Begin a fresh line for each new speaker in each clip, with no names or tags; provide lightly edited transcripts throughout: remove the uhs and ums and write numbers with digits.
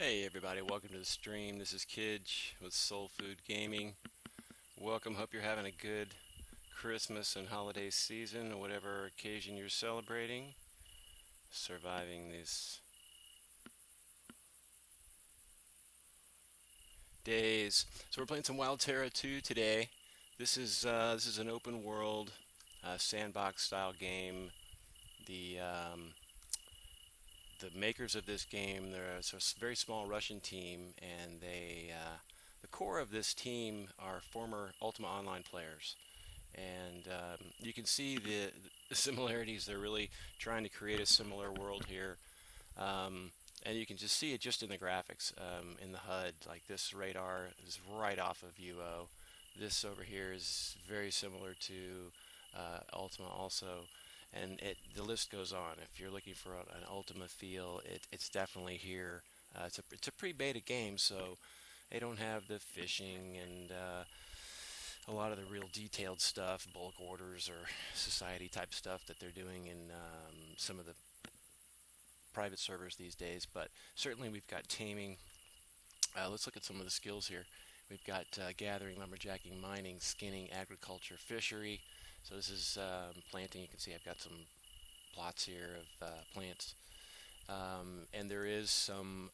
Hey everybody, welcome to the stream. This is Kidge with SoulFood Gaming. Welcome, hope you're having a good Christmas and holiday season or whatever occasion you're celebrating. Surviving these days. So we're playing some Wild Terra 2 today. This is an open world sandbox style game. The the makers of this game, they're a very small Russian team, and the core of this team are former Ultima Online players. And you can see the similarities. They're really trying to create a similar world here. And you can just see it just in the graphics, in the HUD. Like this radar is right off of UO. This over here is very similar to Ultima also. And the list goes on. If you're looking for an Ultima feel, it's definitely here. It's a pre-beta game, so they don't have the fishing and a lot of the real detailed stuff, bulk orders or society type stuff that they're doing in some of the private servers these days. But certainly we've got taming. Let's look at some of the skills here. We've got gathering, lumberjacking, mining, skinning, agriculture, fishery. So this is planting. You can see I've got some plots here of plants. And there is some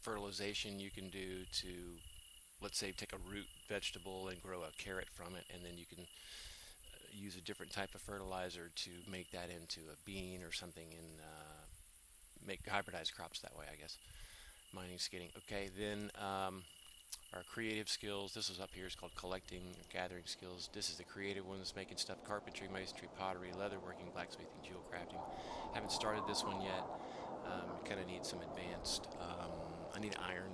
fertilization you can do to, let's say, take a root vegetable and grow a carrot from it, and then you can use a different type of fertilizer to make that into a bean or something and make hybridized crops that way, I guess. Mining, skinning. Okay, then our creative skills. This is up here is called collecting, gathering skills. This is the creative ones, making stuff: carpentry, masonry, pottery, leatherworking, blacksmithing, jewel crafting. Haven't started this one yet. Kind of need some advanced. I need iron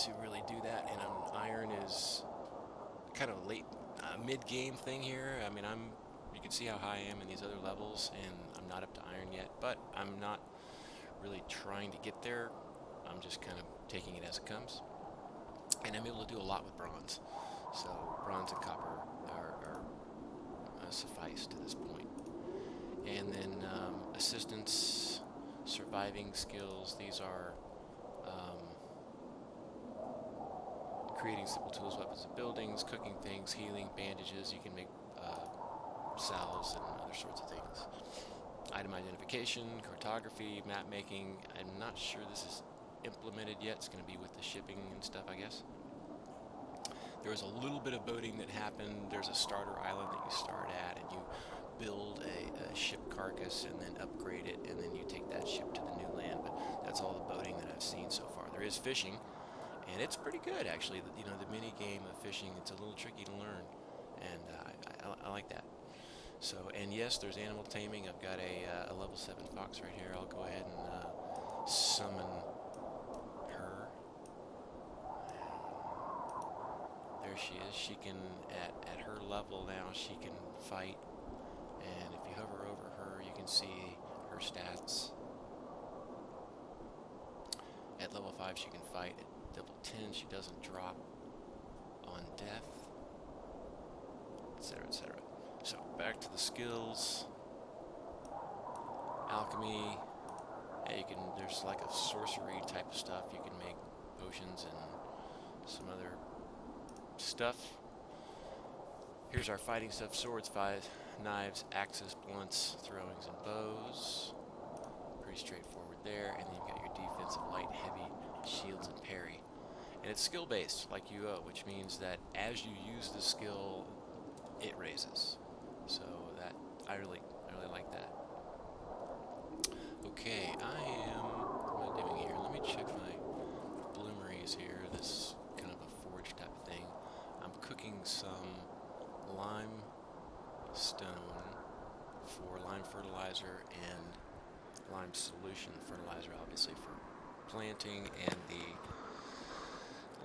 to really do that, and iron is kind of a late mid-game thing here. I mean, you can see how high I am in these other levels, and I'm not up to iron yet, but I'm not really trying to get there. I'm just kind of taking it as it comes, and I'm able to do a lot with bronze. So bronze and copper are suffice to this point. And then assistance, surviving skills. These are creating simple tools, weapons, and buildings, cooking things, healing, bandages. You can make salves and other sorts of things. Item identification, cartography, map making. I'm not sure this is implemented yet. It's going to be with the shipping and stuff, I guess. There was a little bit of boating that happened. There's a starter island that you start at, and you build a ship carcass and then upgrade it, and then you take that ship to the new land. But that's all the boating that I've seen so far. There is fishing, and it's pretty good actually. You know, the mini game of fishing, it's a little tricky to learn, and I like that. So, and yes, there's animal taming. I've got a level 7 fox right here. I'll go ahead and summon her. There she is. She can, at her level now, she can fight. And if you hover over her, you can see her stats. At level 5, she can fight. At level 10, she doesn't drop on death, etc., etc. So back to the skills. Alchemy. Yeah, you can. There's like a sorcery type of stuff. You can make potions and some other stuff. Here's our fighting stuff: swords, knives, axes, blunts, throwings, and bows. Pretty straightforward there. And then you've got your defensive, light, heavy, shields, and parry. And it's skill based, like UO, which means that as you use the skill, it raises. So that I really like that. Okay, what am I doing here? Let me check my bloomeries here. This kind of a forge type of thing. I'm cooking some limestone for lime fertilizer and lime solution fertilizer, obviously for planting, and the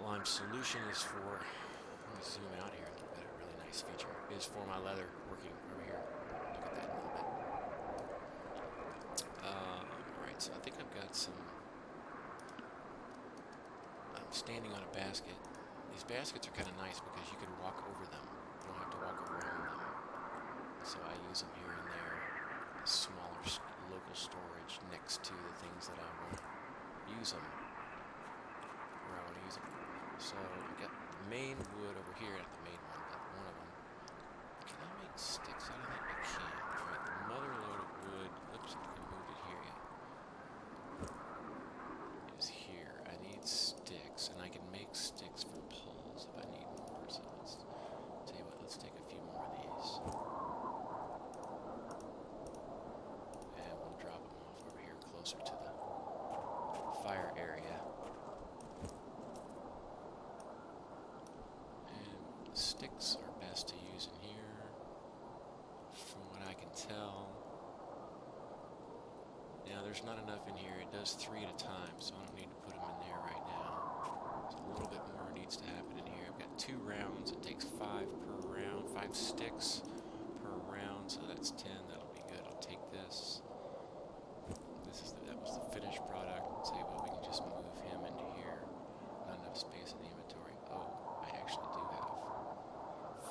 lime solution is for, let me zoom out here and get a really nice feature, is for my leather working over here. Look at that in a little bit. Alright, so I think I've got some, I'm standing on a basket. These baskets are kind of nice because you can walk over them. You don't have to walk around them. So I use them here and there, smaller local storage next to the things that I want to use them. So I got the main wood over here, not the main one, but one of them. Can I make sticks out of that? I can. Alright, the mother load of wood. Oops, I can move it here. Yeah. Is here. I need sticks, and I can make sticks for poles if I need more. So let's tell you what, let's take a few more of these. And we'll drop them off over here closer to the fire area. And sticks are best to use in here, from what I can tell. Now there's not enough in here. It does 3 at a time, so I don't need to put them in there right now. So a little bit more needs to happen in here. I've got 2 rounds. It takes 5 per round, 5 sticks per round, so that's 10. That'll be good. I'll take this. That was the finished product. Say, well, we can just move him into here. Not enough space in the inventory. Oh, I actually do have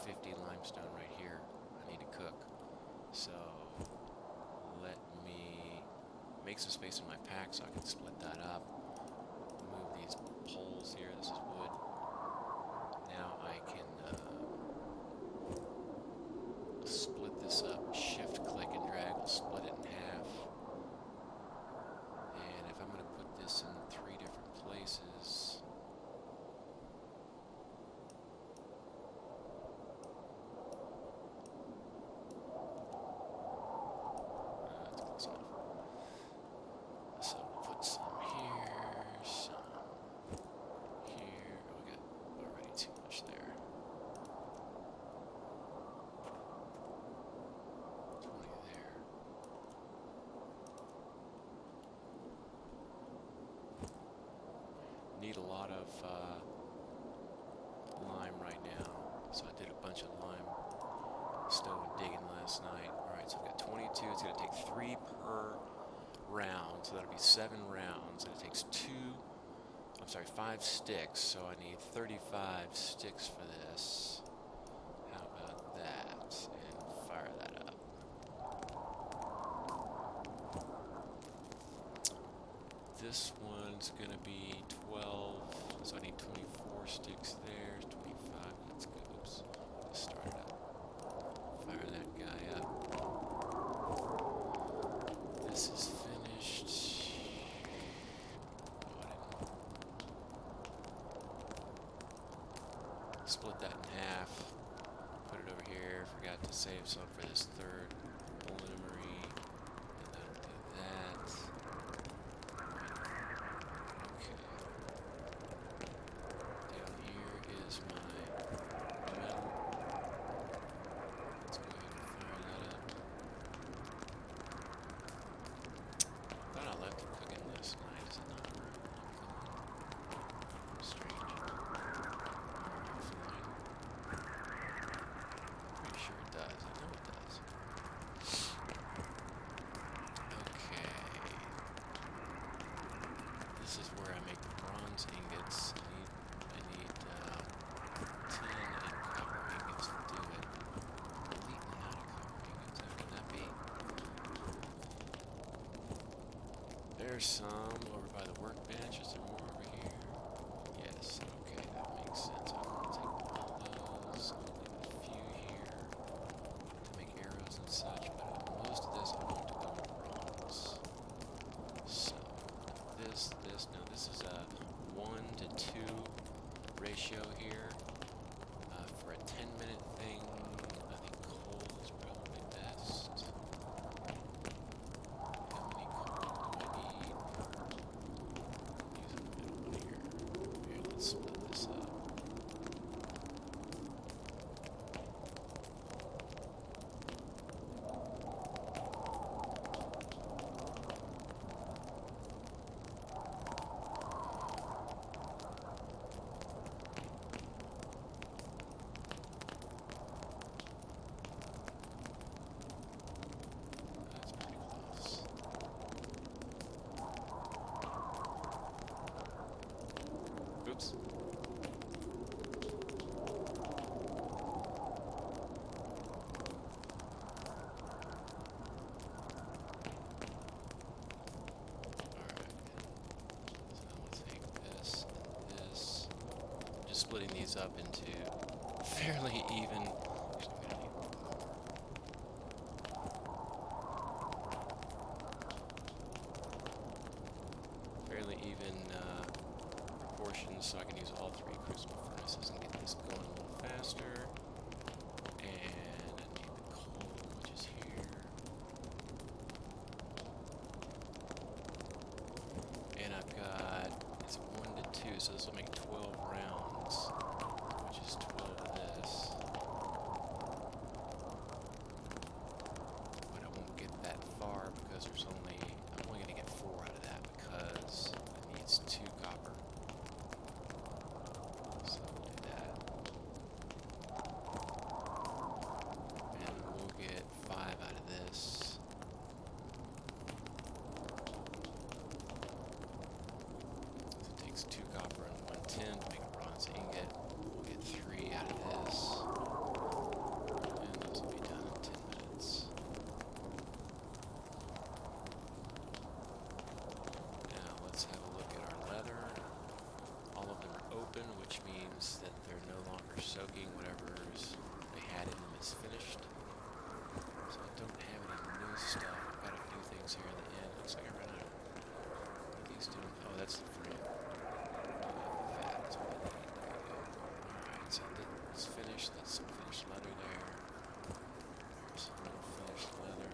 50 limestone right here. I need to cook. So let me make some space in my pack so I can split that up. Move these poles here. This is wood. Now I can split this up. Shift, click, and drag will split it in half. And if I'm going to put this in 3 different places, that's close enough. So we'll put some here, some here. Oh, we got already too much there. 20 there. Need a lot of lime right now, so I did a bunch of lime stove and digging last night. Alright, so I've got 22. It's going to take 3 per round, so that'll be 7 rounds, and it takes 5 sticks, so I need 35 sticks for this. How about that? And fire that up. This one's going to be 12, so I need 24 sticks there, 25, let's go, oops, let's start it up. Fire that guy up. This is finished. Oh, I didn't. Split that in half, put it over here, forgot to save some for this third preliminary, and that'll do that. Okay. Down here is my metal. Let's go ahead and fire that up. I thought I left it cooking last night. Is it not where I'm cooking? Strange. Pretty sure it does. I know it does. Okay. This is where I make the bronze ingots. I need tin and copper ingots to do it. Completely out of copper ingots. How could that be? There's some over by the workbench. Is there more over here? Yes. Okay, that makes sense. I'm going to take all those. I'll leave a few here to make arrows and such, but most of this I want to go into bronze. So now this is a 1-to-2 ratio here. For a 10-minute thing, I think coal is probably best. How many coal do I need? Use a middle one here. Here, let's split this up. That's pretty close. Oops. Alright. So we'll take this and this. splitting these up into fairly even. Fairly even proportions, so I can use all 3 crucible furnaces and get this going a little faster. And I need the coal, which is here. And I've got, it's 1 to 2, so this will make 12 rounds, which is 12 of this. But I won't get that far because I'm only going to get 4 out of that because it needs 2 copper. So we'll do that. And we'll get 5 out of this. It takes 2 copper and 1 tin to make a bronze ingot. We'll get 3 out of this. And those will be done in 10 minutes. Now let's have a look at our leather. All of them are open, which means that they're no longer soaking. Whatever's they had in them is finished. So I don't have any new stuff. I've got a few things here in the end. Looks like I ran out of these two. Oh, that's the frame. That's all I need. There we go. Alright, so that's finished. That's some finished leather there. There's some unfinished leather.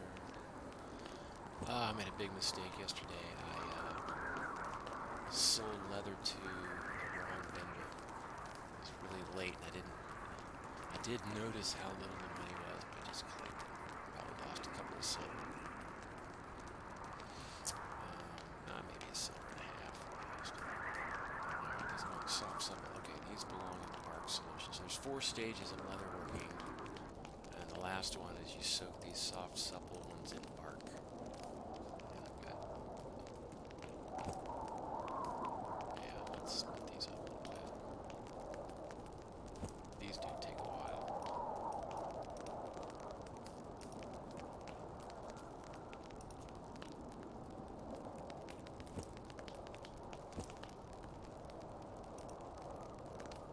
I made a big mistake yesterday. I sold leather to the wrong vendor. It was really late and I did notice how little the money was, but I just collected. Probably lost a couple of silver. Maybe a silver and a half. Alright, these are soft supple. Okay, these belong in the bark solution. So there's 4 stages of leather working. And the last one is you soak these soft supple ones in bark. And I've got, yeah, let's split these up a little bit. These do take a while.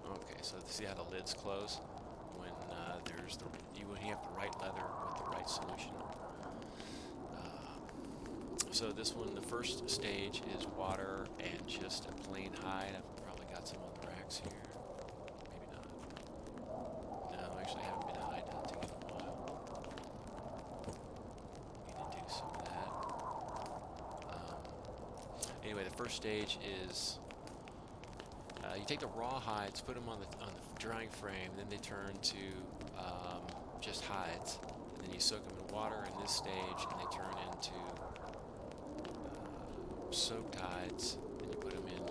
Okay, so see how the lids close when when you have the right leather with the right solution. So this one, the first stage is water and just a plain hide. I've probably got some on the racks here. Maybe not. No, actually I haven't been hide hunting in a while. Need to do some of that. Anyway, the first stage is you take the raw hides, put them on the drying frame, then they turn to just hides, and then you soak them in water in this stage, and they turn into soaked hides. Then you put them in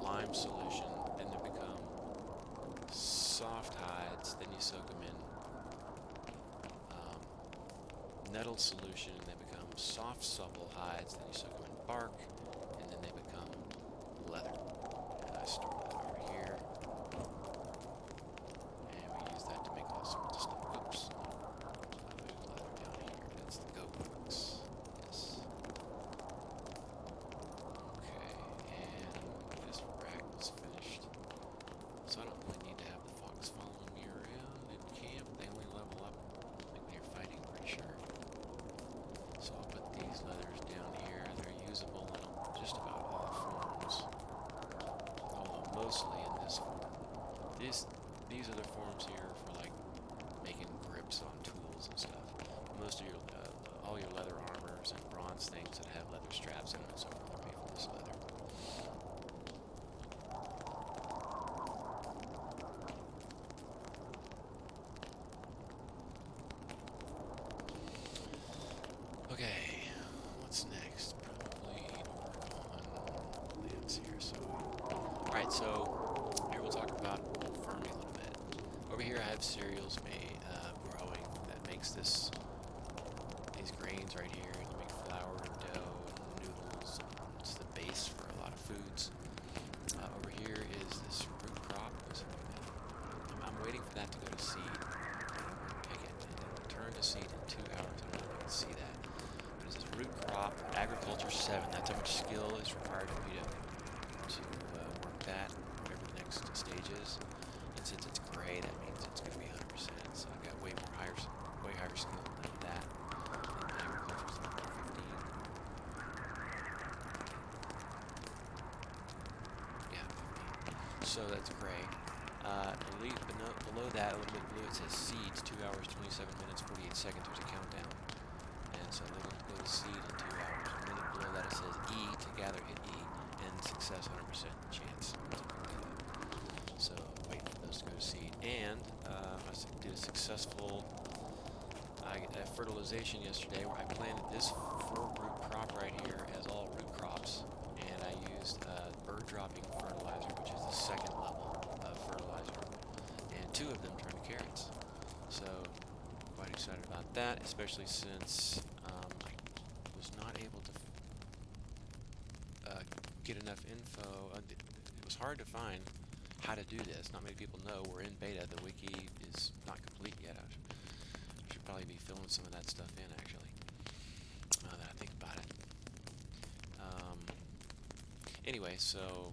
lime solution, then they become soft hides. Then you soak them in nettle solution, and they become soft supple hides. Then you soak them in bark, and then they become leather. And I store that over here. And we use that to make all sorts of stuff. Oops. There's leather down here. That's the goat books. Yes. Okay, and this rack was finished. So I don't really need to have the fox following me around in camp. They only level up like when you're fighting, pretty sure. So I'll put these leathers down here. They're usable in just about all forms. Although mostly in this form. These are the forms here for like making grips on tools and stuff. Most of your all your leather armors and bronze things that have leather straps in them and so forth are made from this leather. Okay, what's next? Probably work on lamps here. So, all right. So here we'll talk about farming a little bit. Over here, I have cereals growing that makes these grains right here. You make flour, dough, and noodles. It's the base for a lot of foods. Over here is this root crop. I'm waiting for that to go to seed. I'm going to pick it, and it will turn to seed in 2 hours. I don't know if you can see that. But it's this root crop, agriculture 7. That's how much skill is required for me to work that, whatever the next stage is. And since it's gray, that means it's going to be 100%. So I've got way higher skill than that. And agriculture's level 15. Yeah, 15. So that's gray. Below that, a little bit blue, it says seeds, 2 hours, 27 minutes, 48 seconds. There's a countdown. And so then we'll go to seed in 2 hours. And then below that it says E, to gather, hit E, and success 100% chance. So wait for those to go to seed. And I did a successful fertilization yesterday where I planted this 4-root crop right here as all root crops. And I used bird dropping fertilizer, which is the second level of fertilizer. And 2 of them turned to carrots. So quite excited about that, especially since I was not able to get enough info. It was hard to find how to do this. Not many people know we're in beta. The wiki is not complete yet. I should probably be filling some of that stuff in, actually, now that I think about it. Anyway, so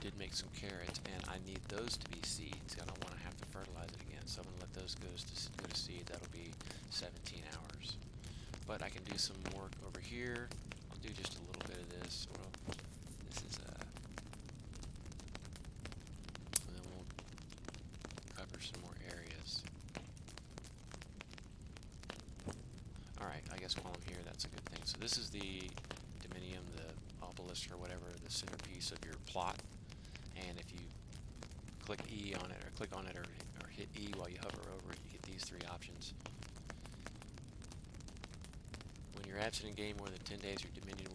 did make some carrots, and I need those to be seeds. I don't want to have to fertilize it again, so I'm going to let those go to seed. That'll be 17 hours. But I can do some work over here. I'll do just a little bit of this. This is and then we'll cover some more areas. Alright, I guess while I'm here, that's a good thing. So this is the dominium, the obelisk or whatever, the centerpiece of your plot. And if you click E on it, or click on it, or hit E while you hover over it, you get these 3 options. When you're absent in game more than 10 days, your dominion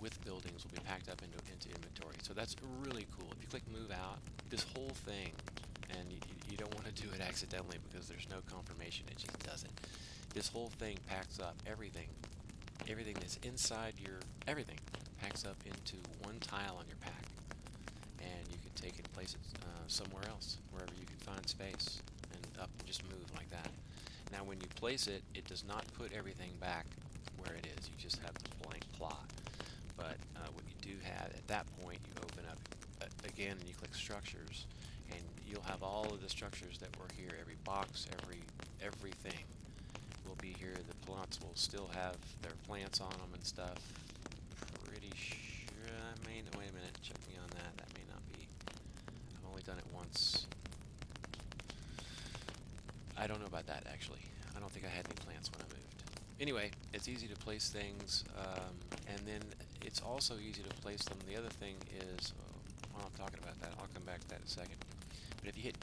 with buildings will be packed up into inventory. So that's really cool. If you click move out, this whole thing, and you don't want to do it accidentally because there's no confirmation, it just does it. This whole thing packs up everything that's inside your, everything packs up into one tile on your pack. And you can take it and place it somewhere else, wherever you can find space, and up and just move like that. Now when you place it, it does not put everything back where it is. You just have the blank plot. But what you do have, at that point, you open up again and you click structures, and you'll have all of the structures that were here. Every box, everything will be here. The plots will still have their plants on them and stuff. Pretty sure. Wait a minute, check me on that. That may not be. I've only done it once. I don't know about that, actually. I don't think I had any plants when I moved. Anyway, it's easy to place things, and then it's also easy to place them. The other thing is, while I'm talking about that, I'll come back to that in a second. But if you hit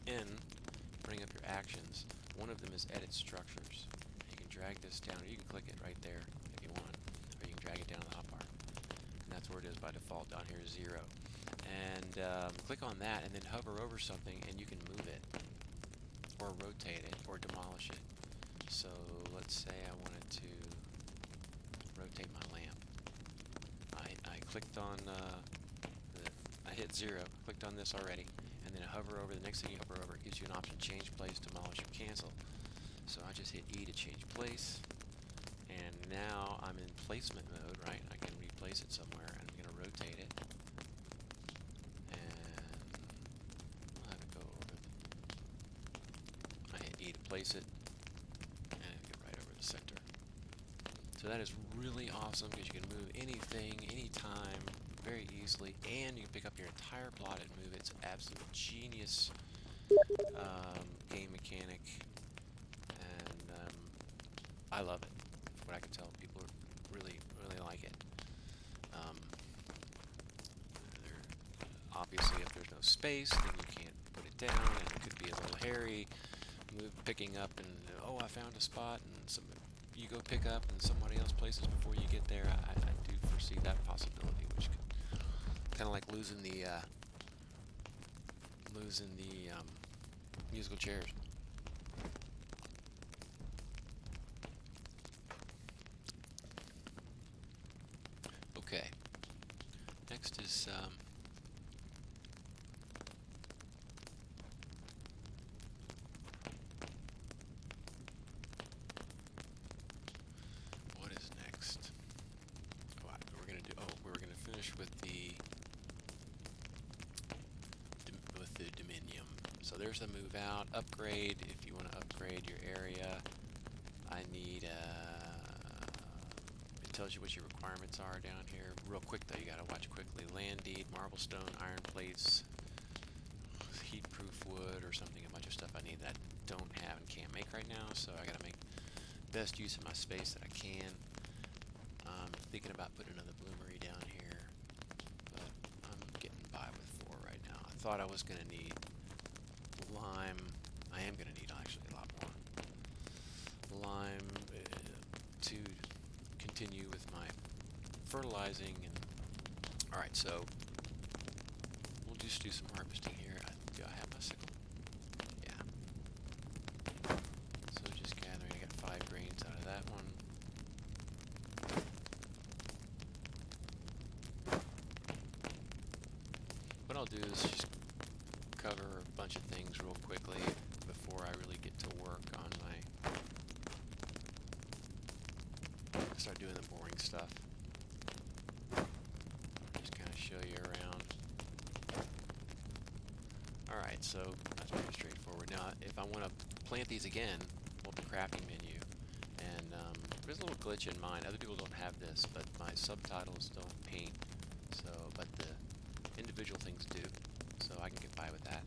N, bring up your actions. One of them is edit structures. You can drag this down, or you can click it right there if you want, or you can drag it down to the hotbar. And that's where it is by default. Down here is 0. And click on that, and then hover over something, and you can move it, or rotate it, or demolish it. So let's say I wanted to rotate my lamp. I clicked on I hit 0, clicked on this already, and then I hover over. The next thing you hover over, it gives you an option: change place, demolish, or cancel. So I just hit E to change place, and now I'm in placement mode, right? I can replace it somewhere, and I'm going to rotate it, and I'll have it go over. I hit E to place it, and it'll get right over the center. So that is really awesome because you can move anything, anytime, very easily, and you can pick up your entire plot and move it. It's an absolute genius game mechanic, and I love it. From what I can tell, people really like it. Obviously, if there's no space, then you can't put it down, and it could be a little hairy. Picking up, and I found a spot, and you go pick up, and somebody else places before you get there. I do foresee that possibility, which could kind of like losing the musical chairs. Okay. Next is what is next? We're gonna finish with the dominion. there's the move out. Upgrade, if you want to upgrade your area. I need, it tells you what your requirements are down here. Real quick though, you gotta watch quickly. Land deed, marble stone, iron plates, heat-proof wood, or something, a bunch of stuff I need that I don't have and can't make right now, so I gotta make best use of my space that I can. I'm thinking about putting another bloomery down here, but I'm getting by with 4 right now. I thought I was gonna need lime. I am gonna need actually a lot more lime to continue with my fertilizing. And all right, so we'll just do some harvesting here. Do I have my sickle? Yeah. So just gathering. I got 5 grains out of that one. What I'll do is just cover a bunch of things real quickly before I really get to work on my start doing the boring stuff. Just kind of show you around. Alright, so that's pretty straightforward. Now, if I want to plant these again, we'll have the crafting menu. And there's a little glitch in mine. Other people don't have this, but my subtitles don't paint. So, but the individual things do. So I can get by with that.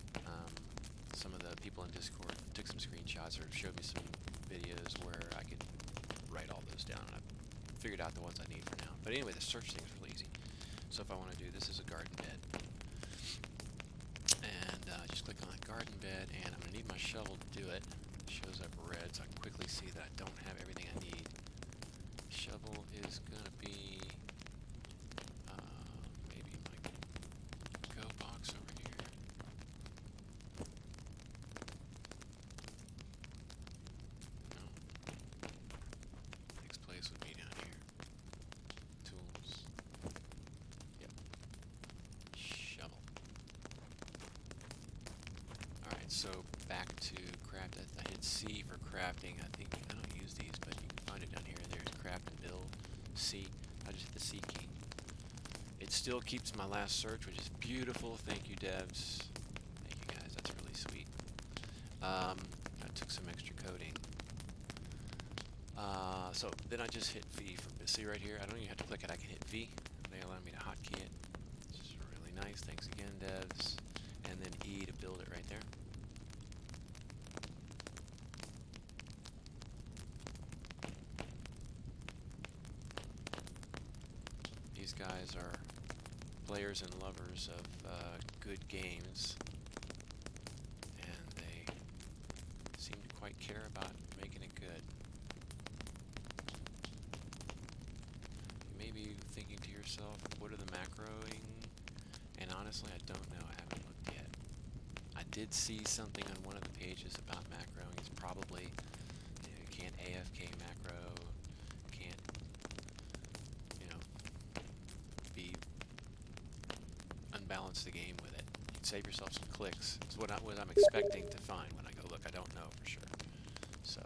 Some of the people in Discord took some screenshots or showed me some videos where I could write all those down. And I figured out the ones I need for now. But anyway, the search thing is really easy. So if I want to do this is a garden bed. And just click on that garden bed, and I'm going to need my shovel to do it. It shows up red, so I can quickly see that I don't have everything I need. Shovel is going to be maybe my go box over here. No. Next place would be down here. Tools. Yep. Shovel. Alright, so back to craft. I hit C for crafting. I think I don't use these, but you can find it down here. There's craft and build. C. I just hit the C key. It still keeps my last search, which is beautiful. Thank you, devs. Thank you guys. That's really sweet. I took some extra coding. So then I just hit V for see right here. I don't even have to click it. I can hit V. They allow me to hotkey it. This is really nice. Thanks again, devs. And then E to build it right there. These guys are players and lovers of good games, and they seem to quite care about making it good. You may be thinking to yourself, what are the macroing? And honestly, I don't know. I haven't looked yet. I did see something on one of the pages about macroing. It's probably, you can't AFK macro, can't, be unbalance the game with it. You'd save yourself some clicks. Is what I'm expecting to find when I go look. I don't know for sure. So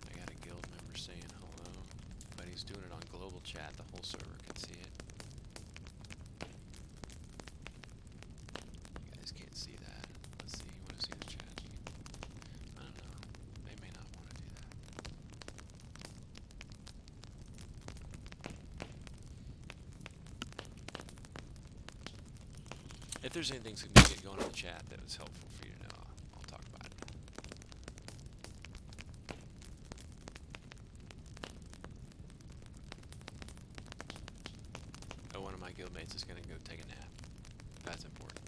I got a guild member saying hello, but he's doing it on global chat. The whole server can see it. You guys can't see that. Let's see. You want to see the chat? I don't know. They may not want to do that. If there's anything significant going on in the chat that was helpful for you to know, I'll talk about it. Oh, one of my guildmates is going to go take a nap. That's important.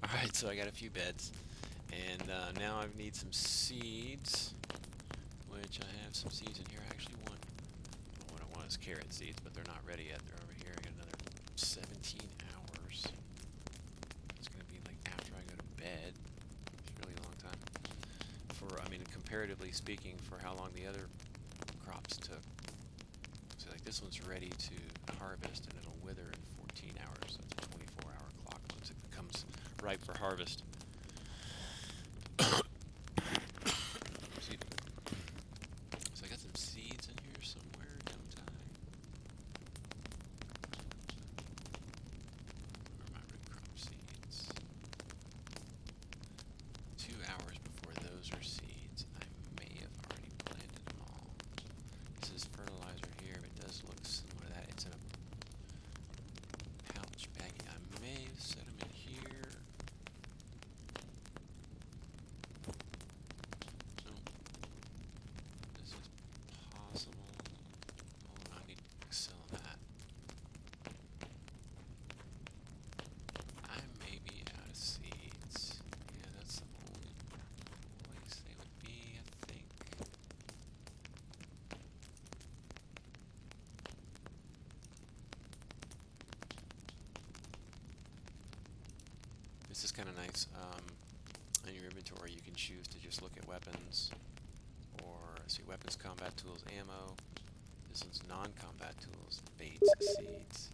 Alright, so I got a few beds. And now I need some seeds, which I have some seeds in here. I actually want, well, what I want is carrot seeds, but they're not ready yet. They're over here. I got another 17 hours. It's going to be like after I go to bed. It's a really long time. Comparatively speaking, for how long the other crops took. So like this one's ready to harvest, and it'll wither in 14 hours. So it's a 24-hour clock once it becomes ripe for harvest. So I got some seeds in here somewhere. this fertilizer here, but it does look similar to that. It's in a pouch baggie. I may have set them in here. No. This is possible. Oh, I need to sell that. I may be out of seeds. Yeah, that's the only place they would be, I think. This is kind of nice. In your inventory, you can choose to just look at weapons, or see weapons, combat tools, ammo. This one's non-combat tools, baits, seeds.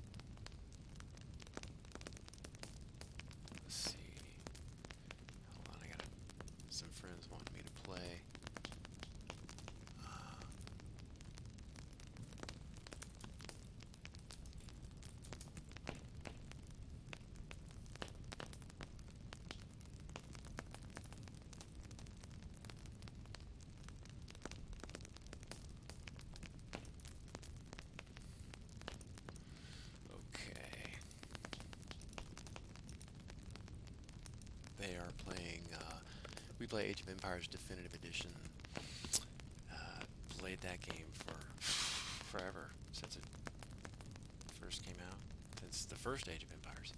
Let's see. Hold on, I got some friends wanting me to play. They are playing, we play Age of Empires Definitive Edition. Played that game for forever, since it first came out, since the first Age of Empires.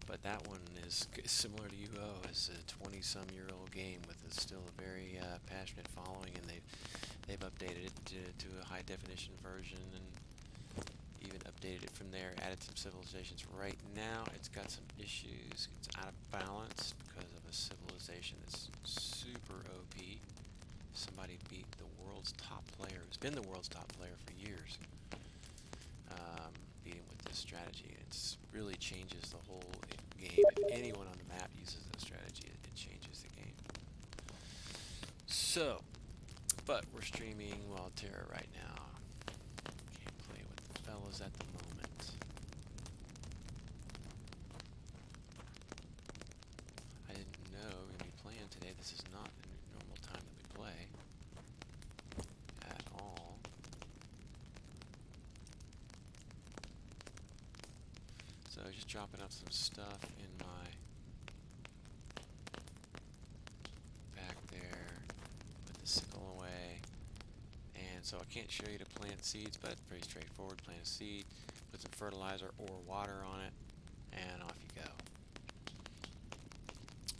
But that one is similar to UO. It's a 20-some-year-old game with still a very passionate following, and they've updated it to a high-definition version, and even updated it from there, added some civilizations. Right now, it's got some issues. It's out of balance because of a civilization that's super OP. Somebody beat the world's top player, who's been the world's top player for years, beat him with this strategy. It really changes the whole game. If anyone on the map uses this strategy, it changes the game. So, but we're streaming Wild Terra right now. Can't play with the fellas at the moment. I didn't know we were going to be playing today. This is not the normal time that we play at all. So just dropping up some stuff in my back there, put the sickle away, and so I can't show you to plant seeds, but it's pretty straightforward. Plant a seed, put some fertilizer or water on it, and off you go.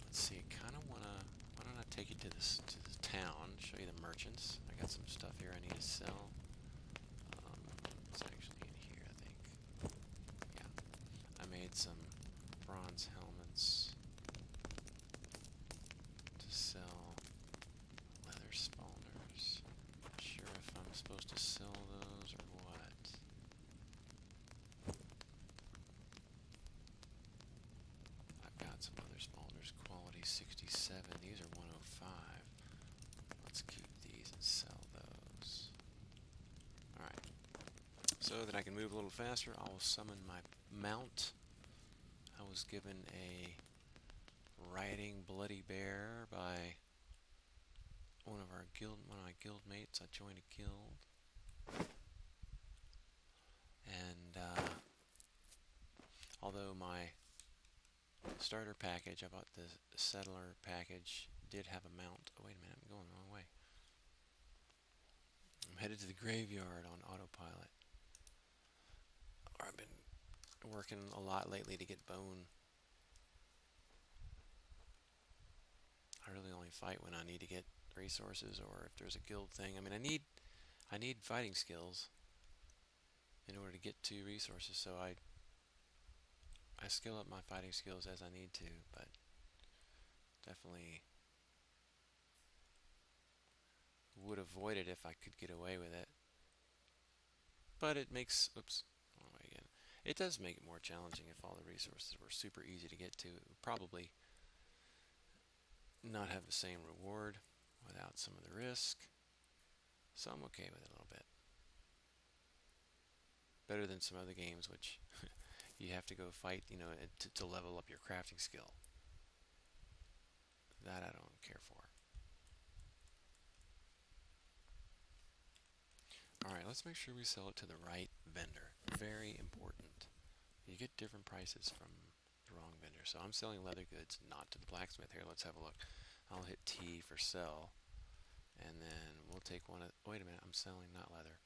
Let's see, I kind of wanna, why don't I take you to this the town, show you the merchants. I got some stuff here I need to sell. It's actually in here, I think. Yeah, I made some bronze helmets to sell. Leather spawners. Not sure if I'm supposed to sell those or what. I've got some other spawners. Quality 67. These are 105. Let's keep these and sell those. Alright. So that I can move a little faster, I will summon my mount. I was given a riding bloody bear by one of my guild mates. I joined a guild, and although my starter package, I bought the settler package, did have a mount. Oh wait a minute, I'm going the wrong way. I'm headed to the graveyard on autopilot. I've been working a lot lately to get bone. I really only fight when I need to get resources, or if there's a guild thing. I mean, I need fighting skills in order to get to resources, so I skill up my fighting skills as I need to, but definitely would avoid it if I could get away with it. But it makes, oops, wrong way again. It does make it more challenging if all the resources were super easy to get to. It would probably not have the same reward without some of the risk. So I'm okay with it a little bit. Better than some other games which you have to go fight, you know, to level up your crafting skill. That I don't care for. Alright, let's make sure we sell it to the right vendor. Very important. You get different prices from the wrong vendor. So I'm selling leather goods, not to the blacksmith. Here, let's have a look. I'll hit T for sell, and then we'll take one of... Wait a minute, I'm selling not leather.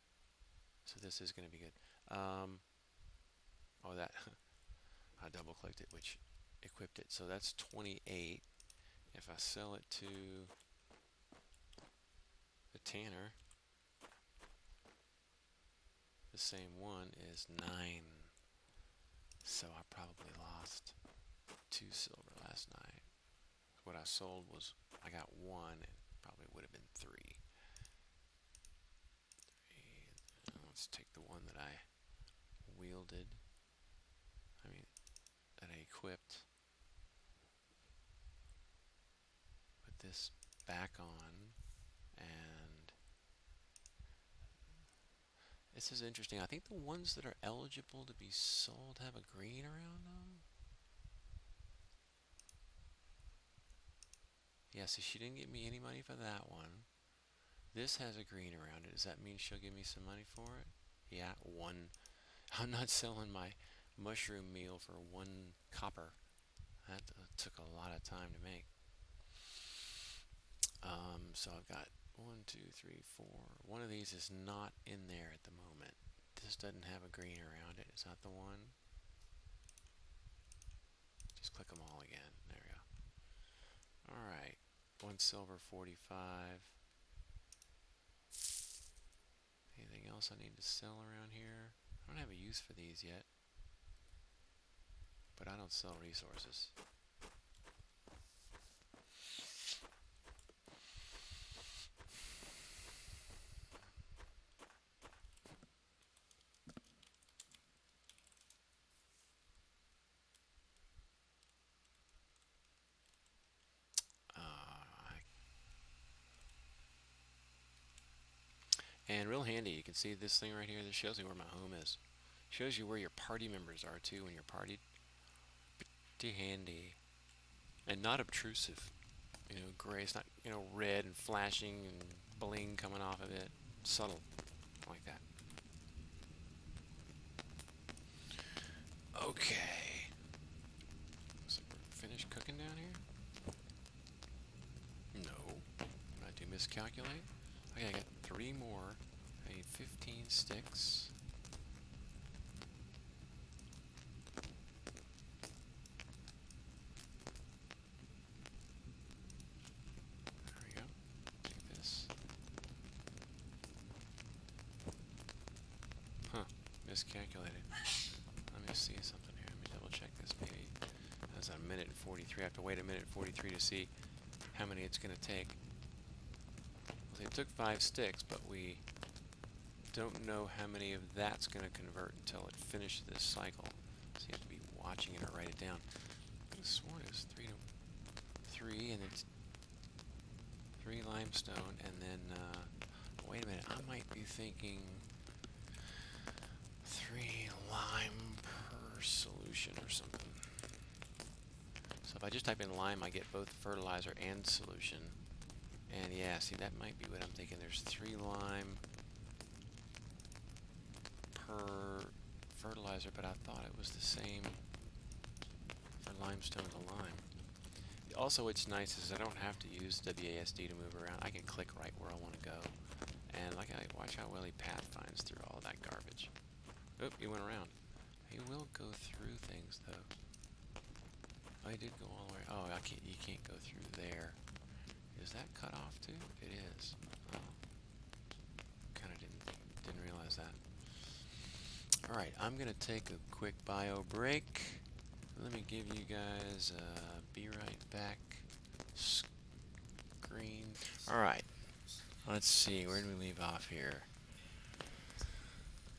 So this is going to be good. Oh, that... I double-clicked it, which equipped it. So that's 28. If I sell it to the tanner, the same one is 9. So I probably lost 2 silver last night. What I sold was, I got 1, and probably would have been 3. Let's take the one that I wielded. That I equipped. Put this back on, and this is interesting. I think the ones that are eligible to be sold have a green around them. Yeah, so she didn't give me any money for that one. This has a green around it. Does that mean she'll give me some money for it? Yeah, 1. I'm not selling my mushroom meal for 1 copper. That took a lot of time to make. So I've got 1, 2, 3, 4. One of these is not in there at the moment. This doesn't have a green around it. Is that the one? Just click them all again. There we go. Alright. 1 silver, 45. Anything else I need to sell around here? I don't have a use for these yet. But I don't sell resources. And real handy, you can see this thing right here. This shows you where my home is. Shows you where your party members are too when you're partied. Pretty handy. And not obtrusive. You know, gray. It's not, you know, red and flashing and bling coming off of it. Subtle. Like that. Okay. So we're finished cooking down here? No. Did I miscalculate? Okay, I got 3 more. I need 15 sticks. There we go. Take this. Huh. Miscalculated. Let me see something here. Let me double check this. Maybe that's a minute and 43. I have to wait a minute and 43 to see how many it's going to take. Well, it took 5 sticks, but we don't know how many of that's going to convert until it finishes this cycle. So you have to be watching it or write it down. I could have sworn it was 3 to 3, and it's 3 limestone, and then wait a minute, I might be thinking 3 lime per solution or something. So if I just type in lime, I get both fertilizer and solution. And yeah, see, that might be what I'm thinking. There's 3 lime per fertilizer, but I thought it was the same for limestone to lime. Also, what's nice is I don't have to use WASD to move around. I can click right where I want to go. And like, watch how well he pathfinds through all that garbage. Oop, he went around. He will go through things, though. Oh, he did go all the way. Oh, you can't go through there. Is that cut off too? It is. Oh. Kind of didn't realize that. Alright, I'm going to take a quick bio break. Let me give you guys a be right back screen. Alright, let's see, where did we leave off here?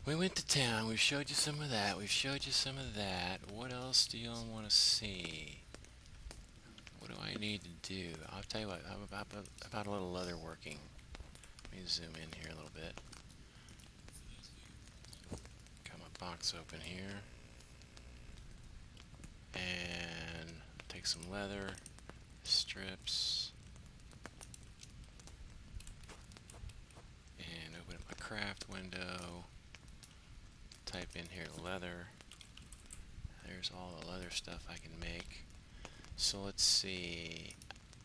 We went to town, we've showed you some of that, we've showed you some of that. What else do y'all want to see? What do I need to do? I'll tell you what, about a little leather working. Let me zoom in here a little bit. Got my box open here. And take some leather, strips, and open up my craft window, type in here leather. There's all the leather stuff I can make. So let's see,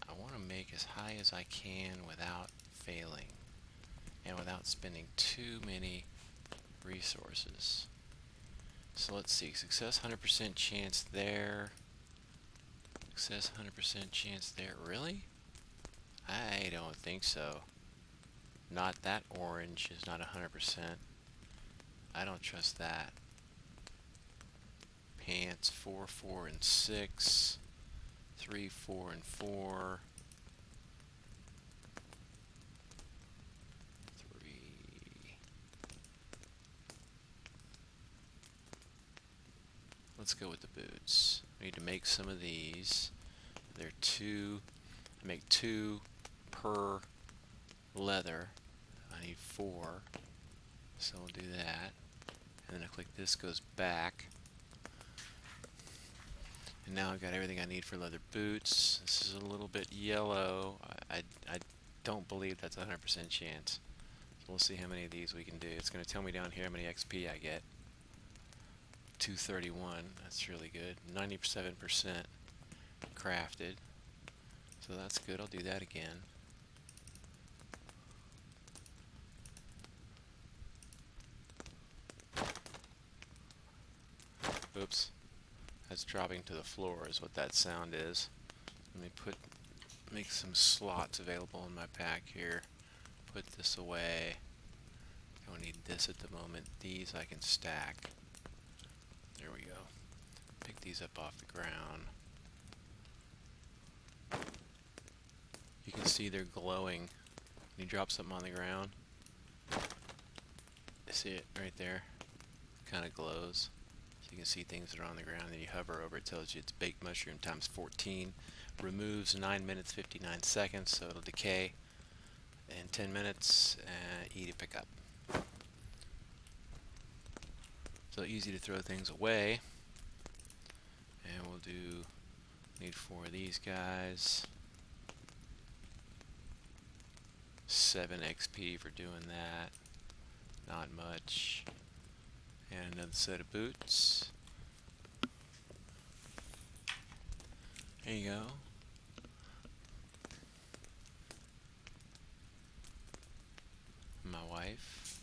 I want to make as high as I can without failing and without spending too many resources. So let's see, success 100% chance there, success 100% chance there. Really? I don't think so. Not that orange is not 100%. I don't trust that. Pants 4, 4, and 6. 3, 4, and 4. 3. Let's go with the boots. We need to make some of these. They're 2. I make 2 per leather. I need 4. So we'll do that. And then I click this, goes back. And now I've got everything I need for leather boots. This is a little bit yellow. I don't believe that's a 100% chance. So we'll see how many of these we can do. It's going to tell me down here how many XP I get. 231. That's really good. 97% crafted. So that's good. I'll do that again. Oops. That's dropping to the floor is what that sound is. Let me make some slots available in my pack here. Put this away. Don't need this at the moment. These I can stack. There we go. Pick these up off the ground. You can see they're glowing. When you drop something on the ground, see it right there? Kind of glows. You can see things that are on the ground, and you hover over it, tells you it's baked mushroom times 14. Removes 9 minutes 59 seconds, so it'll decay in 10 minutes. Eat it, pick up. So easy to throw things away. And we'll need 4 of these guys. 7 XP for doing that. Not much. And another set of boots. There you go. My wife.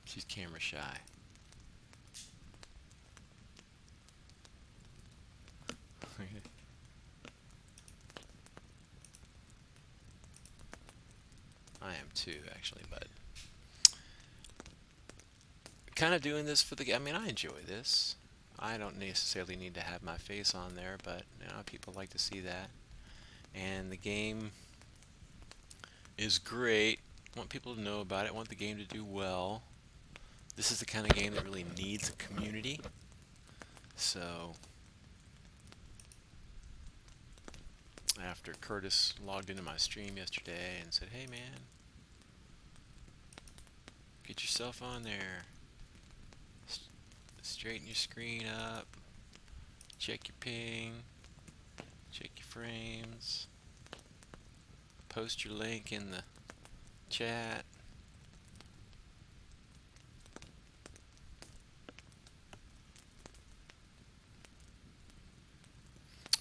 She's camera shy. I am too, actually, but kind of doing this for the, I mean, I enjoy this. I don't necessarily need to have my face on there, but you know, people like to see that. And the game is great. I want people to know about it. I want the game to do well. This is the kind of game that really needs a community. So after Curtis logged into my stream yesterday and said, "Hey man, get yourself on there. Straighten your screen up. Check your ping. Check your frames. Post your link in the chat."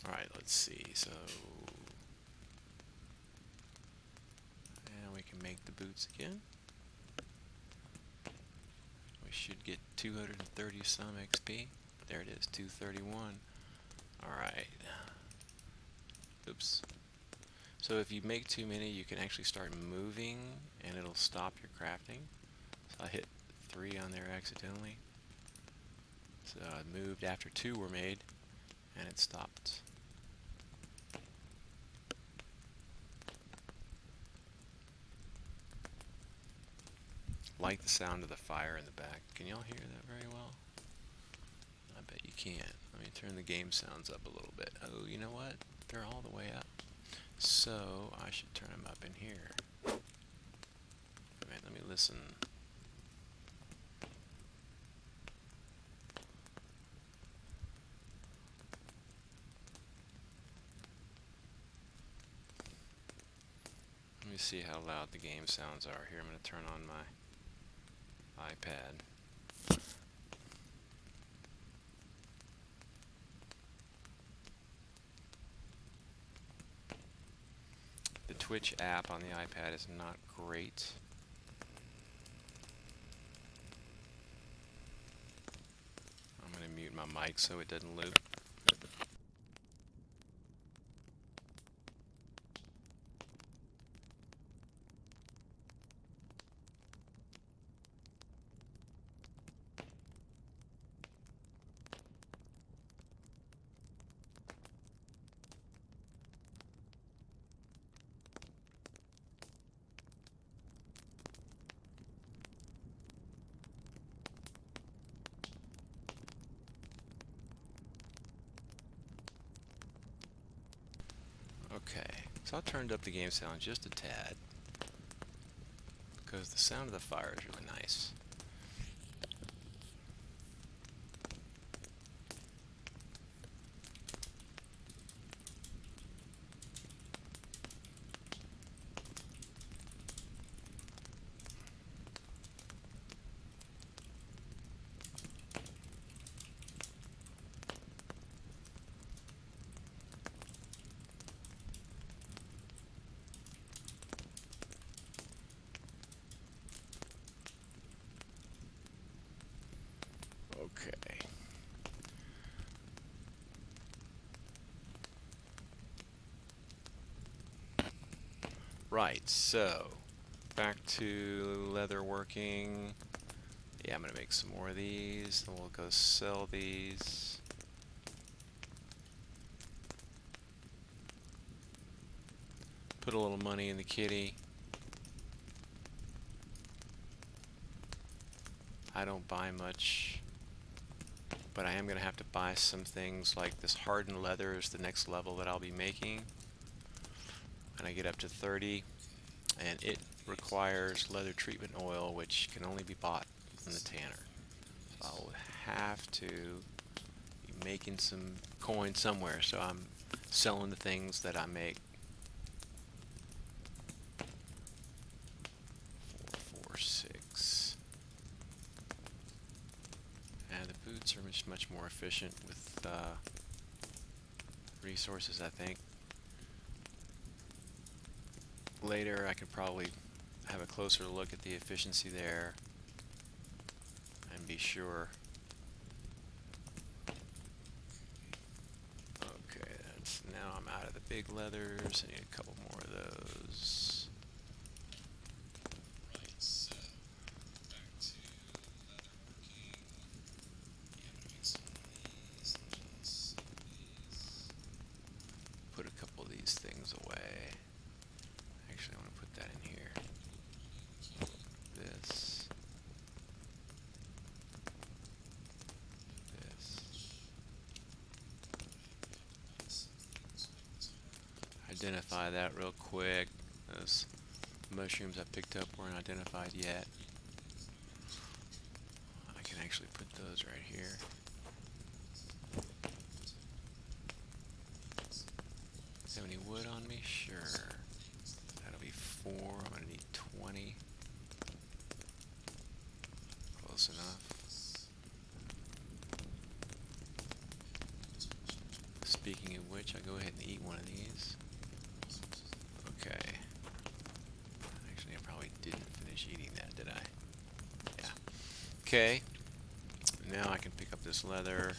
Alright, let's see. So, and we can make the boots again. We should get 230 some XP. There it is, 231. Alright. Oops. So if you make too many, you can actually start moving and it'll stop your crafting. So I hit 3 on there accidentally. So I moved after 2 were made and it stopped. Like the sound of the fire in the back. Can y'all hear that very well? I bet you can't. Let me turn the game sounds up a little bit. Oh, you know what? They're all the way up. So I should turn them up in here. Alright, let me listen. Let me see how loud the game sounds are here. I'm going to turn on my iPad. The Twitch app on the iPad is not great. I'm going to mute my mic so it doesn't loop. Okay, so I turned up the game sound just a tad because the sound of the fire is really nice. Okay. Right, so back to leather working. Yeah, I'm gonna make some more of these, then we'll go sell these. Put a little money in the kitty. I don't buy much, but I am going to have to buy some things like this hardened leather is the next level that I'll be making. And I get up to 30, and it requires leather treatment oil, which can only be bought from the tanner. So I'll have to be making some coin somewhere, so I'm selling the things that I make. 446. And the boots are much more efficient with resources, I think. Later I could probably have a closer look at the efficiency there and be sure. Okay, that's now I'm out of the big leathers. I need a couple more of those. Put a couple of these things away. Actually, I want to put that in here. This. Identify that real quick. Those mushrooms I picked up weren't identified yet. I can actually put those right here. Have any wood on me? Sure. That'll be 4. I'm gonna need 20. Close enough. Speaking of which, I'll go ahead and eat one of these. Okay. Actually, I probably didn't finish eating that, did I? Yeah. Okay. Now I can pick up this leather.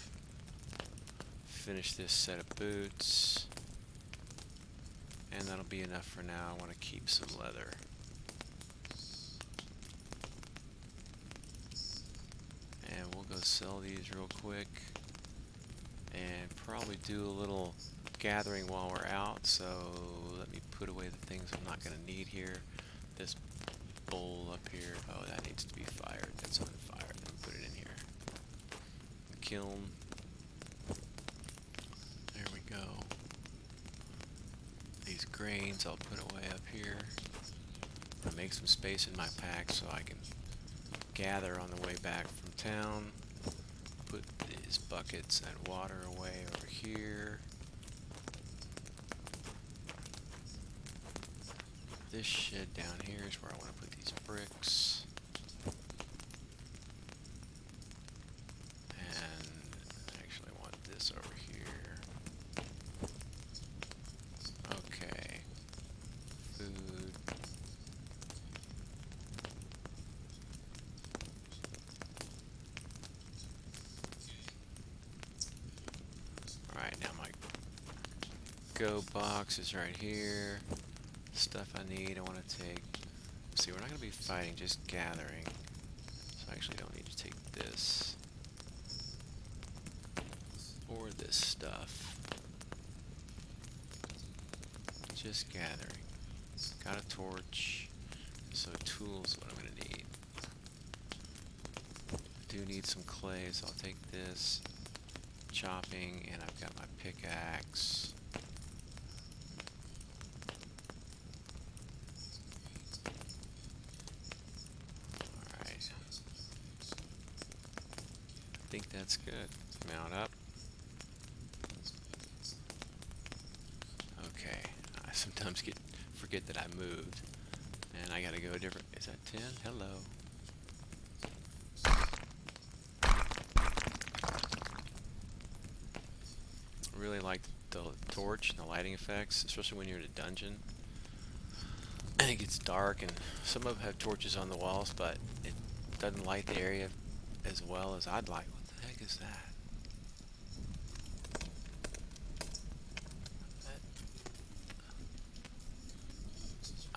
Finish this set of boots. And that'll be enough for now. I want to keep some leather. And we'll go sell these real quick. And probably do a little gathering while we're out. So let me put away the things I'm not going to need here. This bowl up here. Oh, that needs to be fired. That's on fire. Let me put it in here. The kiln. There we go. These grains I'll put away up here. I'll make some space in my pack so I can gather on the way back from town. Put these buckets and water away over here. this shed down here is where I want to put these bricks. And I actually want this over here. Okay. Food. Alright, now my go box is right here. Stuff I need, I want to take. See, we're not going to be fighting, just gathering. So I actually don't need to take this. Or this stuff. Just gathering. Got a torch. So tools, what I'm going to need. I do need some clay, so I'll take this. Chopping, and I've got my pickaxe. Alright. I think that's good. Mount up. Okay. I sometimes forget that I moved. And I gotta go a different. Is that 10? Hello. Really like the torch and the lighting effects, especially when you're in a dungeon and it gets dark, and some of them have torches on the walls, but it doesn't light the area as well as I'd like. What the heck is that?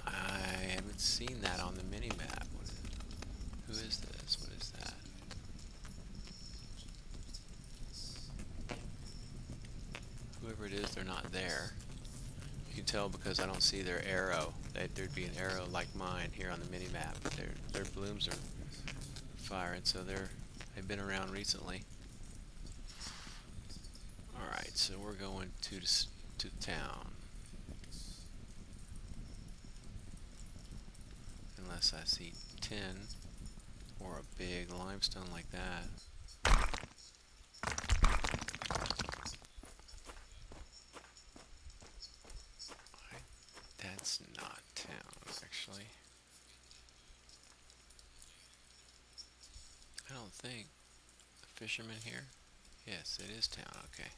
I haven't seen that on the mini-map. Who is this? What is that? Whoever it is, they're not there. You can tell because I don't see their arrow. There'd be an arrow like mine here on the mini-map. Their blooms are firing, so they've been around recently. Alright, so we're going to town. Unless I see 10 or a big limestone like that. That's not town, actually. I don't think. The fisherman here? Yes, it is town, okay.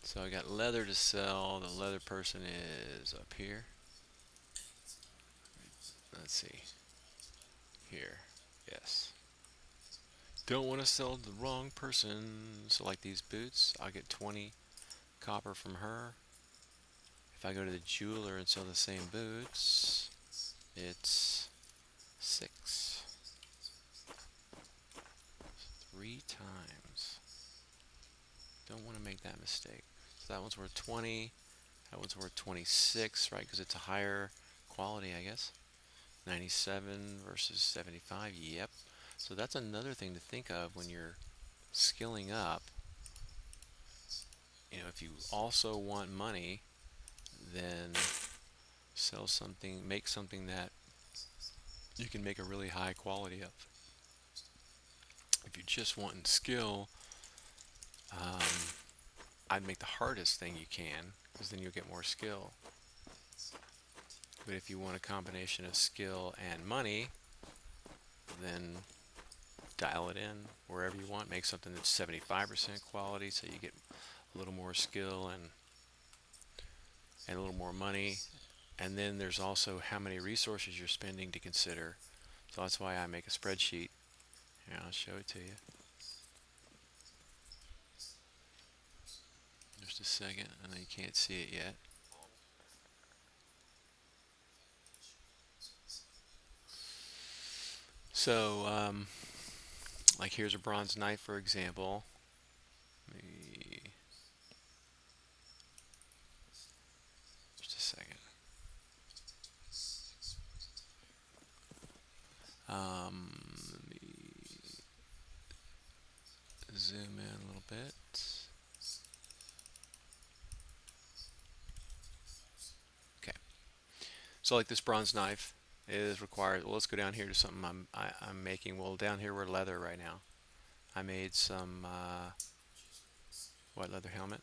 So I got leather to sell. The leather person is up here. Let's see. Here. Yes. Don't want to sell the wrong person. So like these boots, I'll get 20 copper from her. If I go to the jeweler and sell the same boots, it's 6. 3 times. Don't want to make that mistake. So that one's worth 20. That one's worth 26, right? Because it's a higher quality, I guess. 97 versus 75. Yep. So that's another thing to think of when you're skilling up. You know, if you also want money, then sell something, make something that you can make a really high quality of. If you're just wanting skill, I'd make the hardest thing you can, because then you'll get more skill. But if you want a combination of skill and money, then dial it in wherever you want. Make something that's 75% quality, so you get a little more skill and a little more money. And then there's also how many resources you're spending to consider. So that's why I make a spreadsheet. Here, I'll show it to you. Just a second. I know you can't see it yet. So, like here's a bronze knife, for example. Just a second. Let me zoom in a little bit. Okay. So like this bronze knife is required. Well, let's go down here to something I'm making. Well, down here we're leather right now. I made some white leather helmet.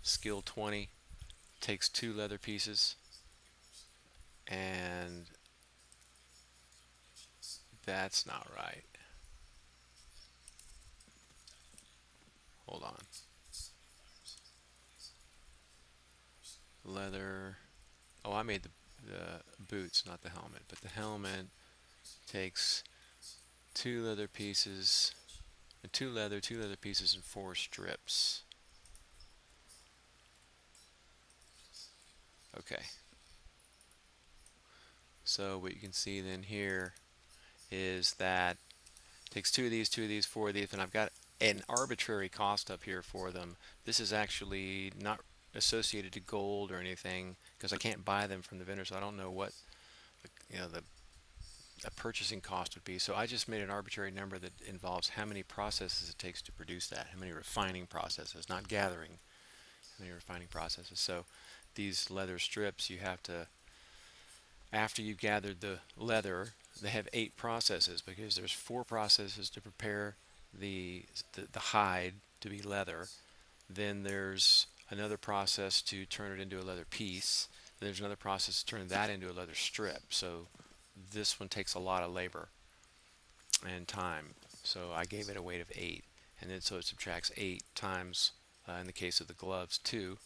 Skill 20, takes 2 leather pieces, and that's not right. Hold on. Leather. Oh, I made the boots, not the helmet. But the helmet takes 2 leather pieces, and 2 leather pieces, and 4 strips. Okay. So what you can see then here is that it takes 2 of these, 2 of these, 4 of these, and I've got an arbitrary cost up here for them. This is actually not associated to gold or anything because I can't buy them from the vendor, so I don't know what the purchasing cost would be. So I just made an arbitrary number that involves how many processes it takes to produce that, how many refining processes, not gathering, how many refining processes. So these leather strips, you have to, after you've gathered the leather, they have 8 processes because there's 4 processes to prepare the hide to be leather. Then there's another process to turn it into a leather piece. Then there's another process to turn that into a leather strip. So this one takes a lot of labor and time. So I gave it a weight of 8, and then so it subtracts 8 times, in the case of the gloves, 2,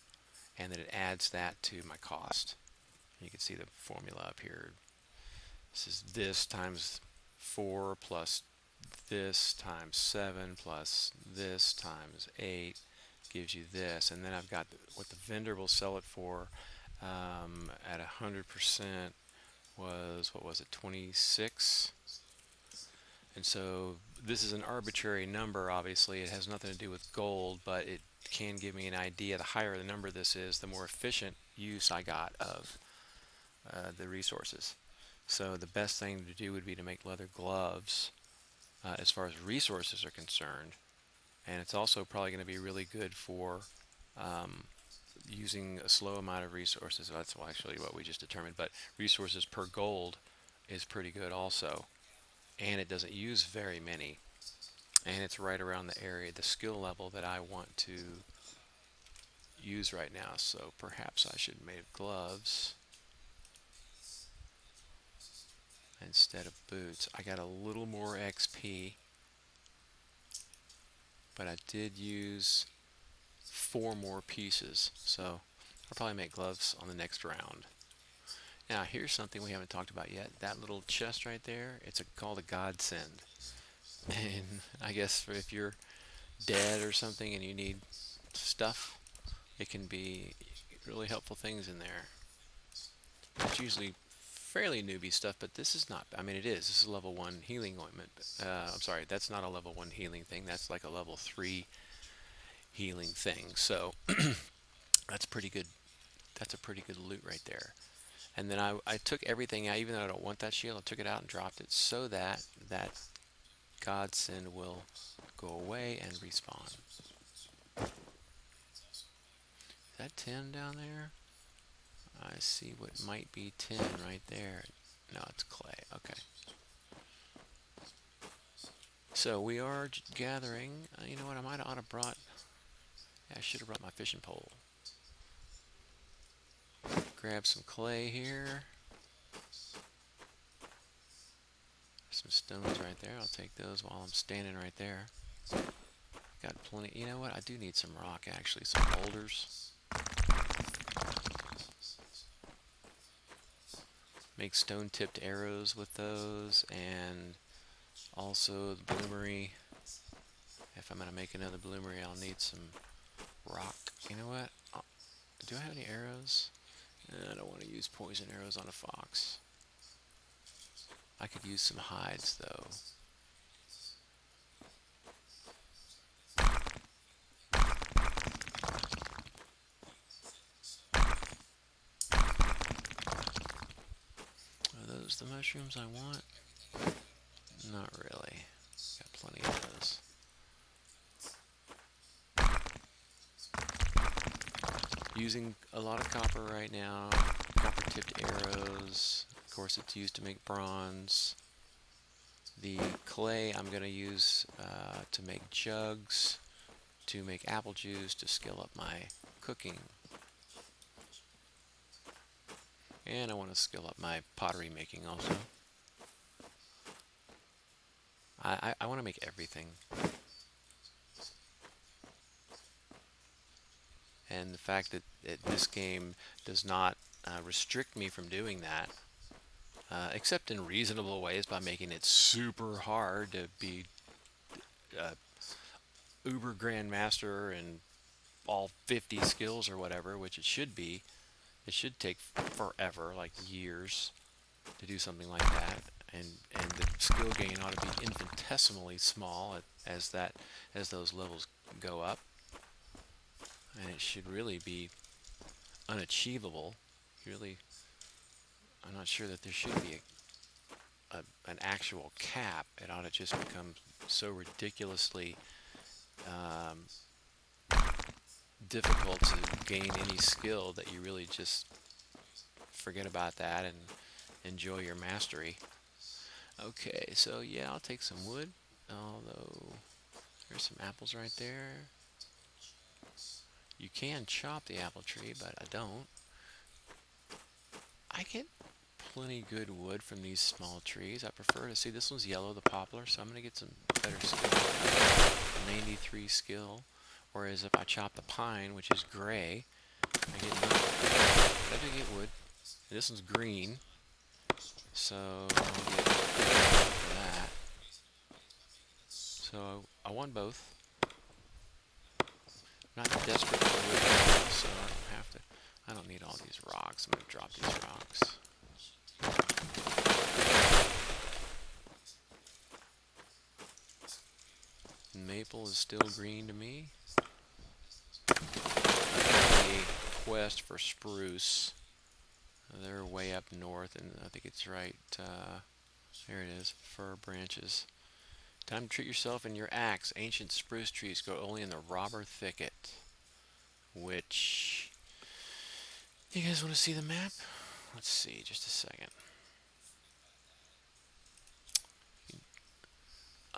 and then it adds that to my cost. You can see the formula up here. This is this times 4 plus this times 7 plus this times 8 gives you this. And then I've got what the vendor will sell it for at 100% was, what was it, 26? And so this is an arbitrary number, obviously. It has nothing to do with gold, but it can give me an idea. The higher the number this is, the more efficient use I got of the resources. So the best thing to do would be to make leather gloves as far as resources are concerned. And it's also probably going to be really good for using a slow amount of resources. That's actually what we just determined. But resources per gold is pretty good also. And it doesn't use very many. And it's right around the area, the skill level that I want to use right now. So perhaps I should make gloves instead of boots. I got a little more XP, but I did use 4 more pieces, so I'll probably make gloves on the next round. Now here's something we haven't talked about yet. That little chest right there, it's called a godsend. And I guess if you're dead or something and you need stuff, it can be really helpful things in there. It's usually fairly newbie stuff, but this is not. I mean, it is. This is level 1 healing ointment. I'm sorry, that's not a level 1 healing thing. That's like a level 3 healing thing. So that's pretty good. That's a pretty good loot right there. And then I took everything out, even though I don't want that shield. I took it out and dropped it so that that godsend will go away and respawn. Is that tin down there? I see what might be tin right there. No, it's clay. Okay. So we are gathering. You know what? I might ought to brought. Yeah, I should have brought my fishing pole. Grab some clay here. Some stones right there. I'll take those while I'm standing right there. Got plenty. You know what? I do need some rock actually. Some boulders. Make stone-tipped arrows with those, and also the bloomery. If I'm going to make another bloomery, I'll need some rock. You know what? Do I have any arrows? I don't want to use poison arrows on a fox. I could use some hides, though. Are those the mushrooms I want? Not really. Got plenty of those. Using a lot of copper right now. Copper tipped arrows. Of course, it's used to make bronze. The clay I'm going to use to make jugs, to make apple juice, to skill up my cooking. And I want to skill up my pottery making also. I want to make everything. And the fact that this game does not restrict me from doing that, except in reasonable ways by making it super hard to be uber grandmaster and all 50 skills or whatever, which it should be. It should take forever, like years, to do something like that, and the skill gain ought to be infinitesimally small as those levels go up, and it should really be unachievable. Really, I'm not sure that there should be an actual cap. It ought to just become so ridiculously difficult to gain any skill that you really just forget about that and enjoy your mastery. Okay, so yeah, I'll take some wood, although there's some apples right there. You can chop the apple tree, but I don't. I get plenty good wood from these small trees. I prefer to see this one's yellow, the poplar, so I'm going to get some better skill. 93 skill. Whereas if I chop the pine, which is gray, I get nothing. But I do get wood. And this one's green, so I'll get for that. So I won both. I'm not desperate for wood now, so I don't have to. I don't need all these rocks. I'm going to drop these rocks. Maple is still green to me. A quest for spruce. They're way up north, and I think it's right. There it is. Fir branches. Time to treat yourself and your axe. Ancient spruce trees grow only in the Robber Thicket. Which, you guys want to see the map? Let's see, just a second.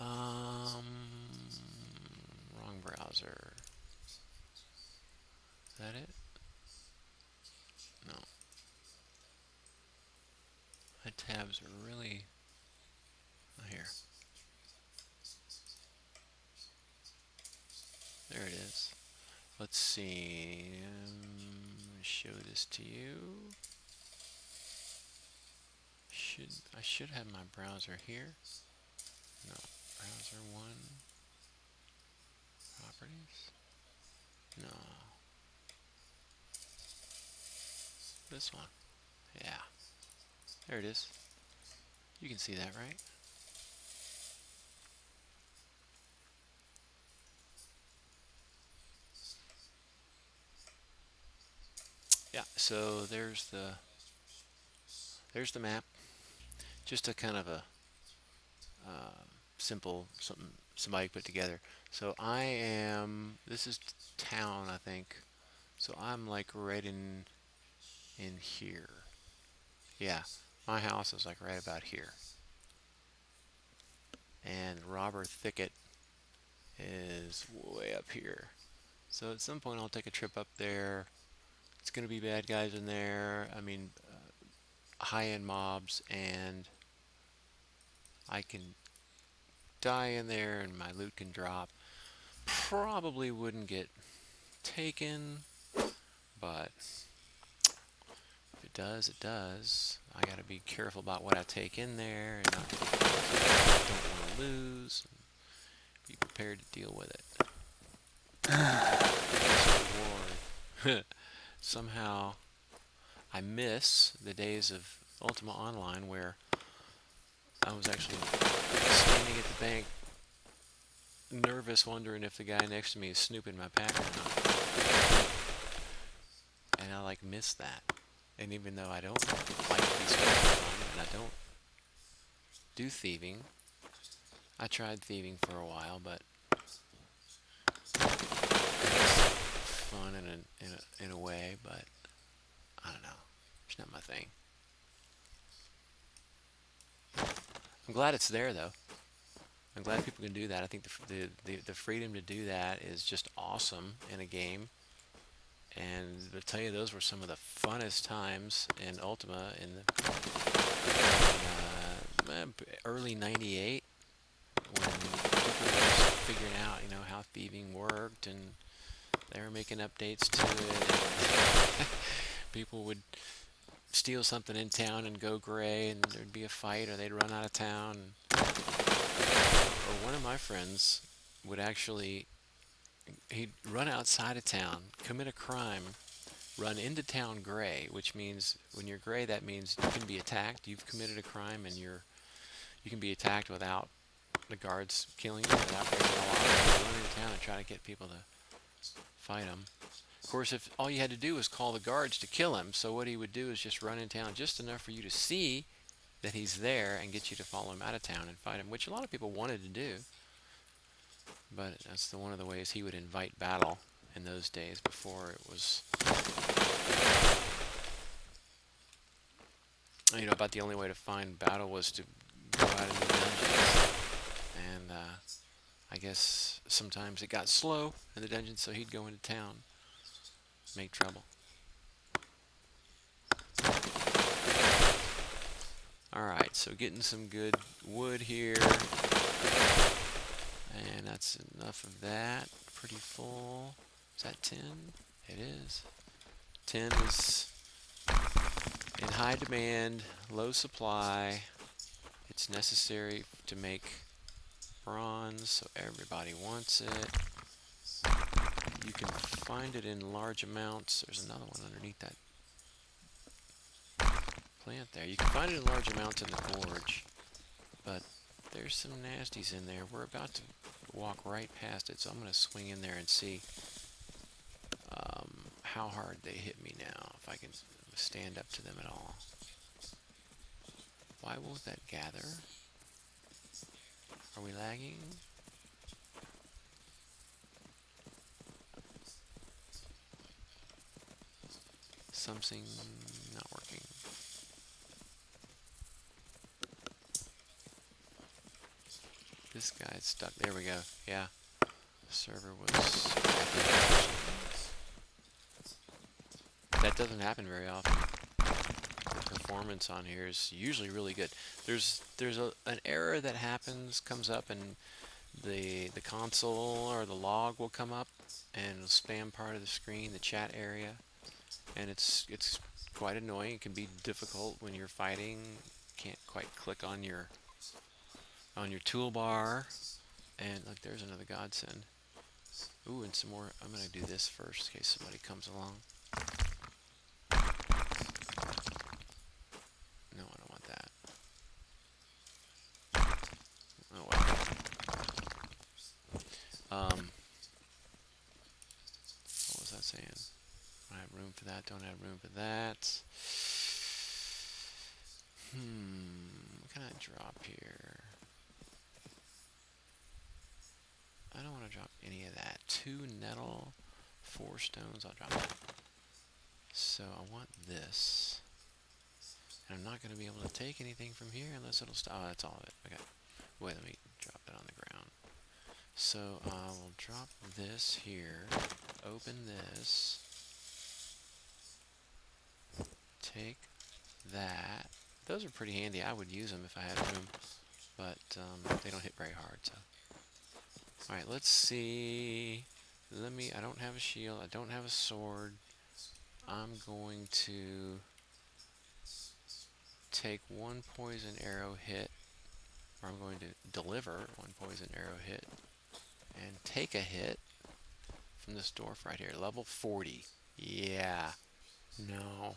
Wrong browser. Is that it? No. My tabs are really... Oh, here. There it is. Let's see. Show this to you. I should have my browser here. No. Browser 1. Properties. No. This one. Yeah. There it is. You can see that, right? Yeah, so there's the map. Just a kind of a simple somebody put together. So this is town, I think. So I'm like right in here. Yeah, my house is like right about here. And Robber Thicket is way up here. So at some point I'll take a trip up there. It's going to be bad guys in there. I mean, high-end mobs, and I can die in there and my loot can drop. Probably wouldn't get taken, but if it does, it does. I gotta be careful about what I take in there and not take things I don't want to lose. Be prepared to deal with it. Reward. Somehow I miss the days of Ultima Online where I was actually standing at the bank nervous, wondering if the guy next to me is snooping my pack or not. And I like miss that. And even though I don't like to be stolen from and I don't do thieving, I tried thieving for a while, but it's fun in a way, but I don't know. It's not my thing. I'm glad it's there though. I'm glad people can do that. I think the freedom to do that is just awesome in a game. And I'll tell you, those were some of the funnest times in Ultima in the early '98, when people were just figuring out, how thieving worked, and they were making updates to it. And people would steal something in town and go gray, and there'd be a fight, or they'd run out of town. Or one of my friends would actually, he'd run outside of town, commit a crime, run into town gray, which means when you're gray, that means you can be attacked. You've committed a crime, and you can be attacked without the guards killing you, without breaking the law. You run into town and try to get people to fight him. Of course, if all you had to do was call the guards to kill him, so what he would do is just run in town just enough for you to see that he's there and get you to follow him out of town and fight him, which a lot of people wanted to do. But that's one of the ways he would invite battle in those days, before it was, about the only way to find battle was to go out into the dungeons. And I guess sometimes it got slow in the dungeons, so he'd go into town, make trouble. Alright, so getting some good wood here. And that's enough of that. Pretty full. Is that 10? It is. 10 is in high demand, low supply. It's necessary to make bronze, so everybody wants it. You can find it in large amounts. There's another one underneath that plant there. You can find it in large amounts in the Gorge, but there's some nasties in there. We're about to walk right past it, so I'm going to swing in there and see how hard they hit me now, if I can stand up to them at all. Why won't that gather? Are we lagging? Something not working. This guy's stuck. There we go. Yeah. The server was... That doesn't happen very often. The performance on here is usually really good. There's an error that comes up, and the console or the log will come up and it'll spam part of the screen, the chat area, and it's quite annoying. It can be difficult when you're fighting. Can't quite click on your toolbar. And look, there's another godsend. Ooh, and some more. I'm gonna do this first in case somebody comes along. No, I don't want that. Oh well. What was that saying? I have room for that. Don't have room for that. What can I drop here? I don't want to drop any of that. 2 nettle, 4 stones. I'll drop that. So I want this. And I'm not going to be able to take anything from here unless it'll stop. Oh, that's all of it. Okay. Wait, let me drop it on the ground. So I will drop this here. Open this. Take that. Those are pretty handy. I would use them if I had room. But they don't hit very hard, so. Alright, let's see. I don't have a shield. I don't have a sword. I'm going to take 1 poison arrow hit, or I'm going to deliver 1 poison arrow hit, and take a hit from this dwarf right here. Level 40. Yeah. No.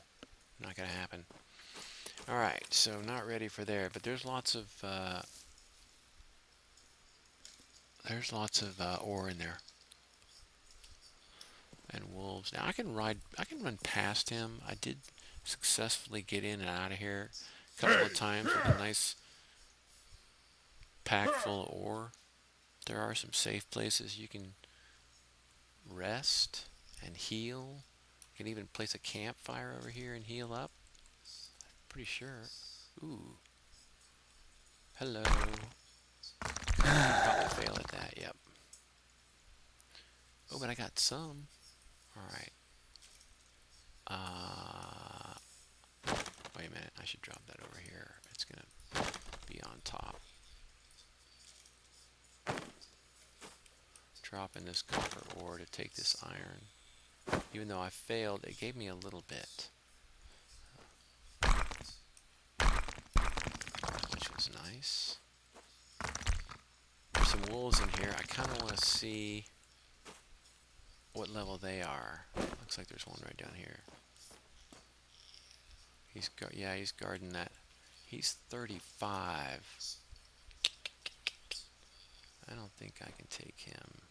Not going to happen. Alright, so not ready for there, but there's lots of ore in there. And wolves. Now I can run past him. I did successfully get in and out of here a couple of times with a nice pack full of ore. There are some safe places you can rest and heal. You can even place a campfire over here and heal up. Pretty sure. Ooh. Hello. Probably fail at that, yep. Oh, but I got some. Alright. Wait a minute, I should drop that over here. It's gonna be on top. Drop in this copper ore to take this iron. Even though I failed, it gave me a little bit, which was nice. There's some wolves in here. I kind of want to see what level they are. Looks like there's one right down here. He's guarding that. He's 35. I don't think I can take him.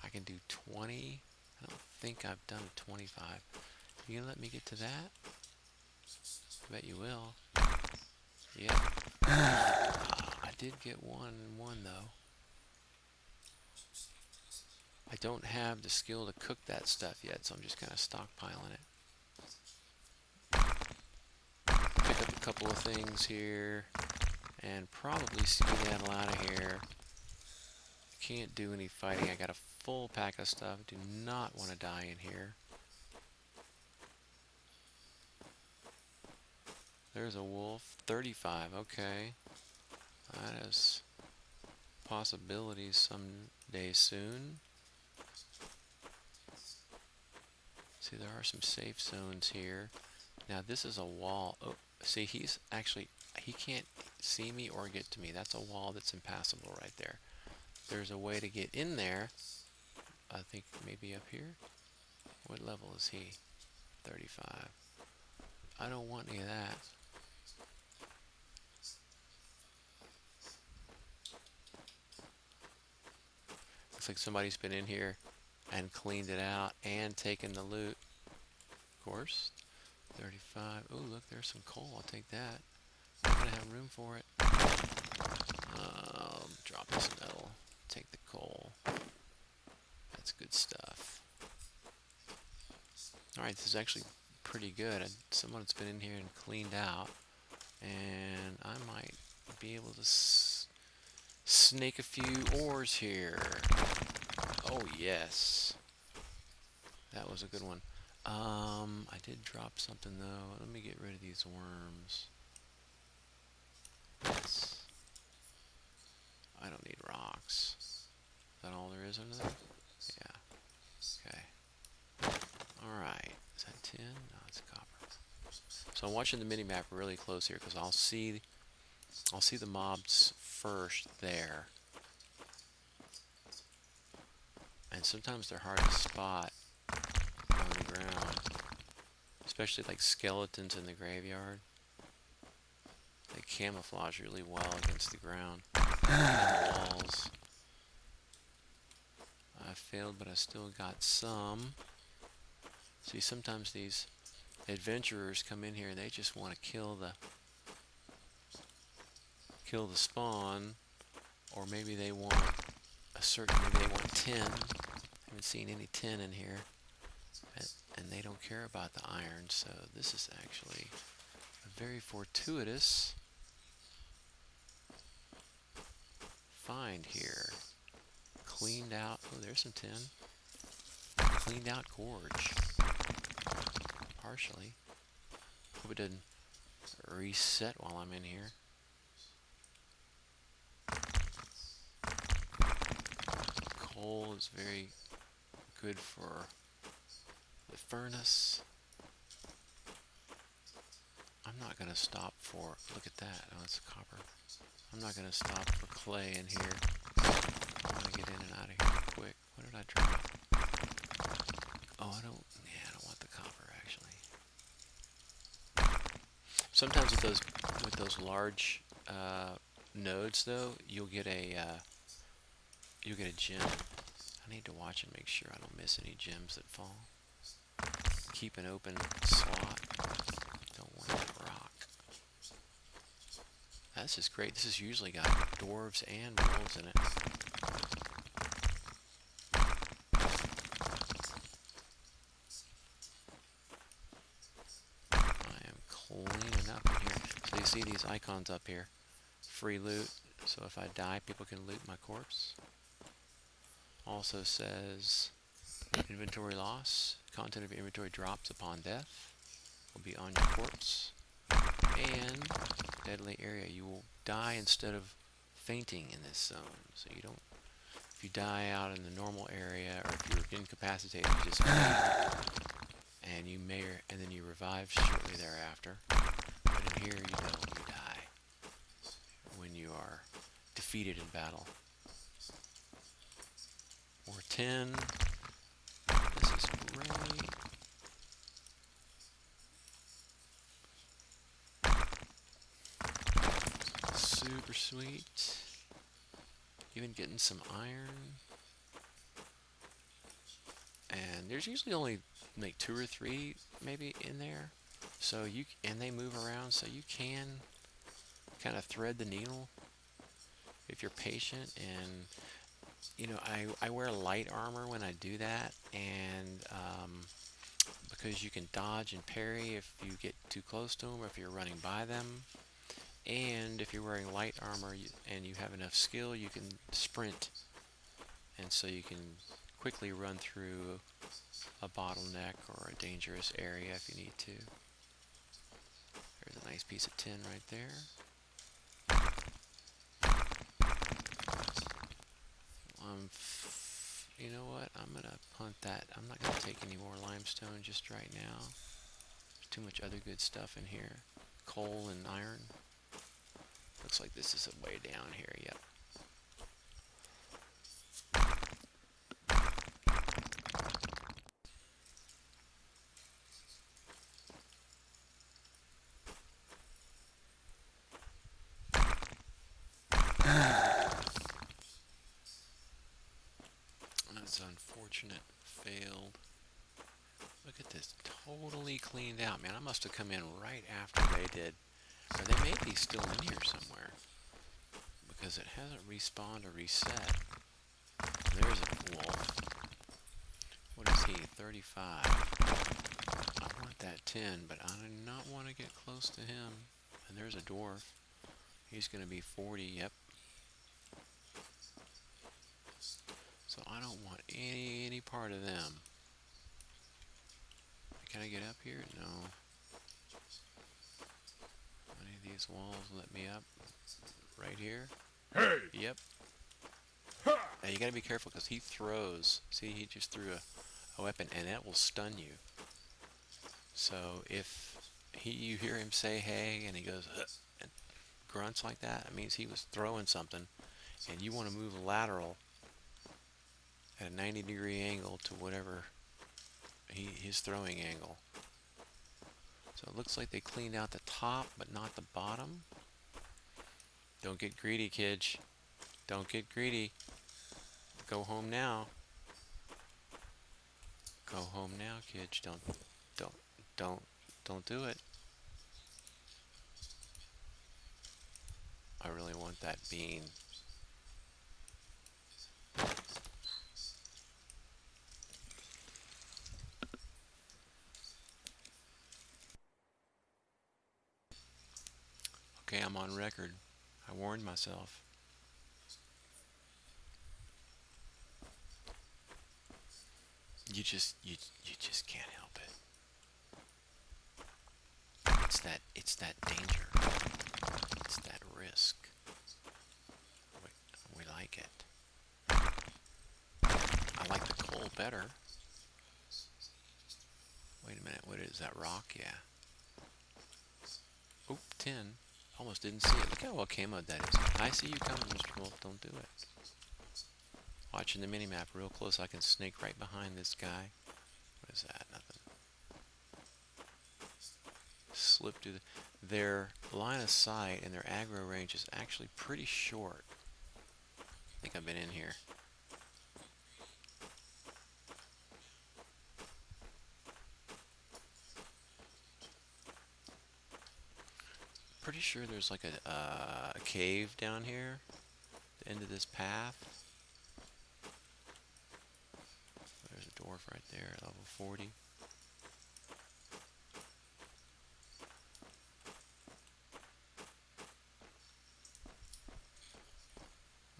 I can do 20. I don't think I've done a 25. You gonna let me get to that? I bet you will. Yeah. I did get one though. I don't have the skill to cook that stuff yet, so I'm just kind of stockpiling it. Pick up a couple of things here and probably skedaddle out of here. Can't do any fighting. I got a full pack of stuff. Do not want to die in here. There's a wolf. 35. Okay. That is possibilities someday soon. See, there are some safe zones here. Now this is a wall. Oh, see, he can't see me or get to me. That's a wall that's impassable right there. There's a way to get in there. I think maybe up here. What level is he? 35. I don't want any of that. Looks like somebody's been in here and cleaned it out and taken the loot. Of course. 35. Oh, look, there's some coal. I'll take that. I'm gonna have room for it. Drop this metal. Take the coal. That's good stuff. Alright, this is actually pretty good. Someone's been in here and cleaned out. And I might be able to snake a few ores here. Oh, yes. That was a good one. I did drop something, though. Let me get rid of these worms. Yes. I don't need rocks. Is that all there is under there? Yeah. Okay. Alright. Is that tin? No, it's copper. So I'm watching the mini-map really close here because I'll see the mobs first there. And sometimes they're hard to spot on the ground. Especially like skeletons in the graveyard. They camouflage really well against the ground and the walls. I failed, but I still got some. See, sometimes these adventurers come in here and they just want to kill the spawn, or maybe they want maybe they want tin. I haven't seen any tin in here, and they don't care about the iron. So this is actually a very fortuitous find here. Cleaned out. Oh, there's some tin. Cleaned out Gorge. Partially. Hope it didn't reset while I'm in here. Coal is very good for the furnace. I'm not going to stop for... Look at that. Oh, it's copper. I'm not going to stop for clay in here. I want to get in and out of here quick. What did I drop? Oh, I don't want the copper, actually. Sometimes with those large nodes, though, you'll get a gem. I need to watch and make sure I don't miss any gems that fall. Keep an open slot. Don't want that rock. This is great. This has usually got dwarves and wolves in it. I am cleaning up in here. So you see these icons up here. Free loot. So if I die, people can loot my corpse. Also says Inventory loss. Content of your inventory drops upon death. Will be on your corpse. And deadly area. You will die instead of fainting in this zone. So you don't. If you die out in the normal area, or if you're incapacitated, you just faint. And you may, and then you revive shortly thereafter. But in here, you don't. You die when you are defeated in battle. Or 10. This is great. Super sweet. Even getting some iron. And there's usually only like 2 or 3 maybe in there. So and they move around, so you can kind of thread the needle if you're patient. And I wear light armor when I do that, and because you can dodge and parry if you get too close to them or if you're running by them. And if you're wearing light armor and you have enough skill, you can sprint, and so you can quickly run through a bottleneck or a dangerous area if you need to. There's a nice piece of tin right there. You know what? I'm gonna punt that. I'm not gonna take any more limestone just right now. There's too much other good stuff in here. Coal and iron. Looks like this is a way down here. Yep. That's unfortunate. Failed. Look at this. Totally cleaned out, man. I must have come in right after they did. Or they may be still in here somewhere, because it hasn't respawned or reset. There's a wolf. What is he? 35. I want that 10, but I do not want to get close to him. And there's a dwarf. He's going to be 40. Yep. So I don't want any part of them. Can I get up here? No. Any of these walls let me up? Right here? Hey! Yep. Now you gotta be careful because he throws. See, he just threw a weapon, and that will stun you. So if you hear him say hey, and he goes and grunts like that, it means he was throwing something, and you want to move lateral at a 90-degree angle to whatever his throwing angle. So it looks like they cleaned out the top, but not the bottom. Don't get greedy, kids. Don't get greedy. Go home now. Go home now, kids. Don't do it. I really want that bean. Okay, I'm on record. I warned myself. You just can't help it. It's that danger. It's that risk. We like it. I like the coal better. Wait a minute, what is that rock? Yeah. Oop, 10. Almost didn't see it. Look how well camoed that is. I see you coming, Mr. Wolf. Don't do it. Watching the minimap real close. I can snake right behind this guy. What is that? Nothing. Slip through their line of sight and their aggro range is actually pretty short. I think I've been in here. Pretty sure there's like a cave down here, the end of this path. There's a dwarf right there, level 40.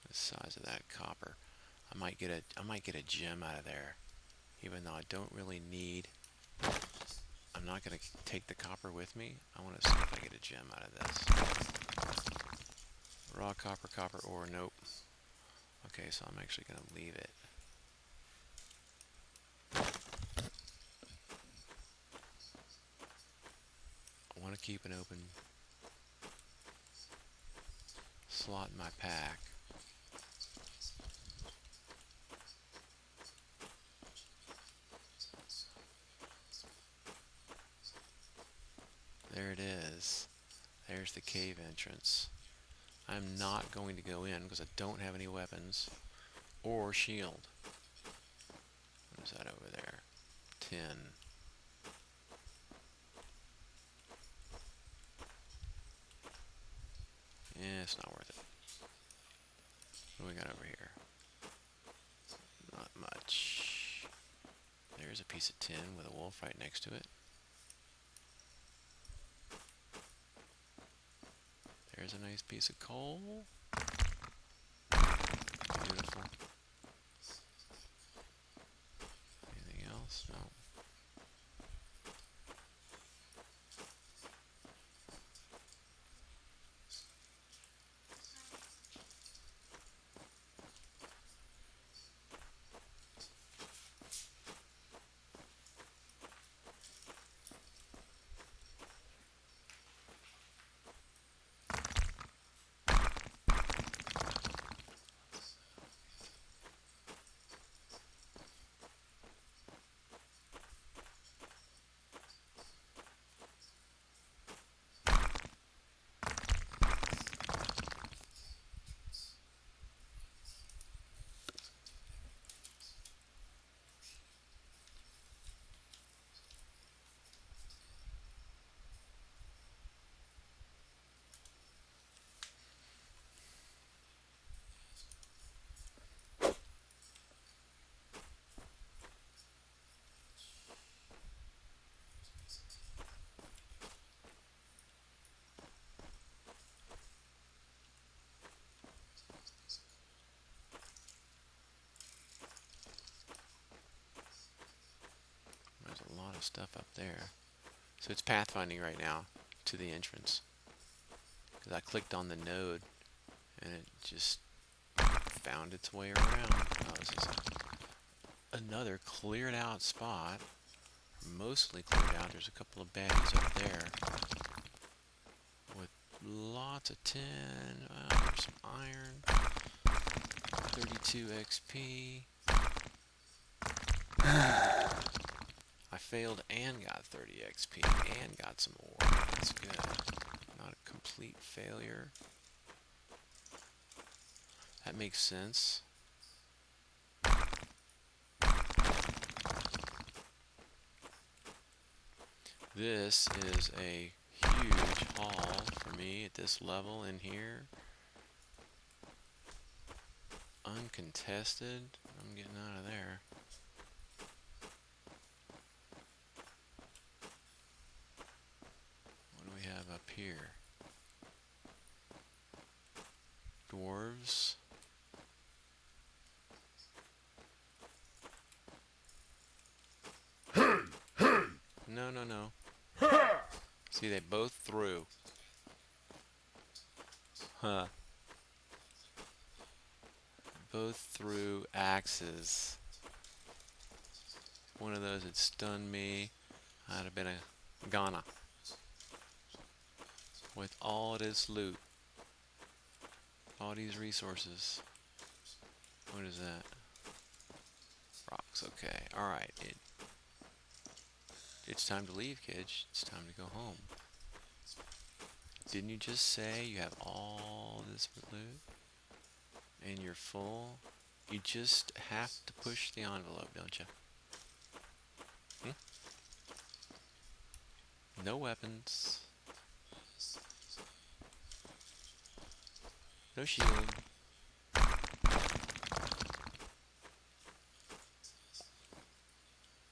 The size of that copper. I might get a gem out of there. even though I don't really need. I'm not going to take the copper with me. I want to see if I get a gem out of this. Raw copper, copper ore, nope. Okay, so I'm actually going to leave it. I want to keep an open slot in my pack. There it is. There's the cave entrance. I'm not going to go in because I don't have any weapons or shield. What is that over there? 10. Yeah, it's not worth it. What do we got over here? Not much. There's a piece of tin with a wolf right next to it. There's a nice piece of coal. Beautiful. Anything else? No. There's a lot of stuff up there. So it's pathfinding right now to the entrance. Because I clicked on the node and it just found its way around. Oh, this is another cleared out spot. Mostly cleared out. There's a couple of baddies up there with lots of tin. There's some iron. 32 XP. I failed and got 30 XP and got some ore. That's good. Not a complete failure. That makes sense. This is a huge haul for me at this level in here. Uncontested. I'm getting out of there. What do we have up here? Dwarves. No, no, no. See, they both threw. Huh. Both threw axes. One of those had stunned me. I'd have been a goner. With all this loot. All these resources. What is that? Rocks, okay. Alright. It's time to leave, kids. It's time to go home. Didn't you just say you have all this loot? And you're full? You just have to push the envelope, don't you? No weapons. No shield.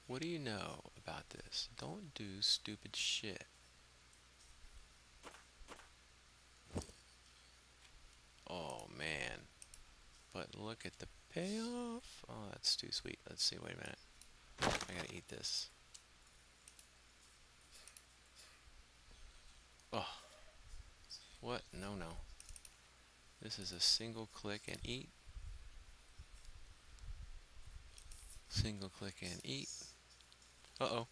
What do you know about this? Don't do stupid shit. Oh man. But look at the payoff. Oh, that's too sweet. Let's see, wait a minute. I gotta eat this. Oh, what? No, no. This is a single click and eat. Single click and eat. Uh-oh.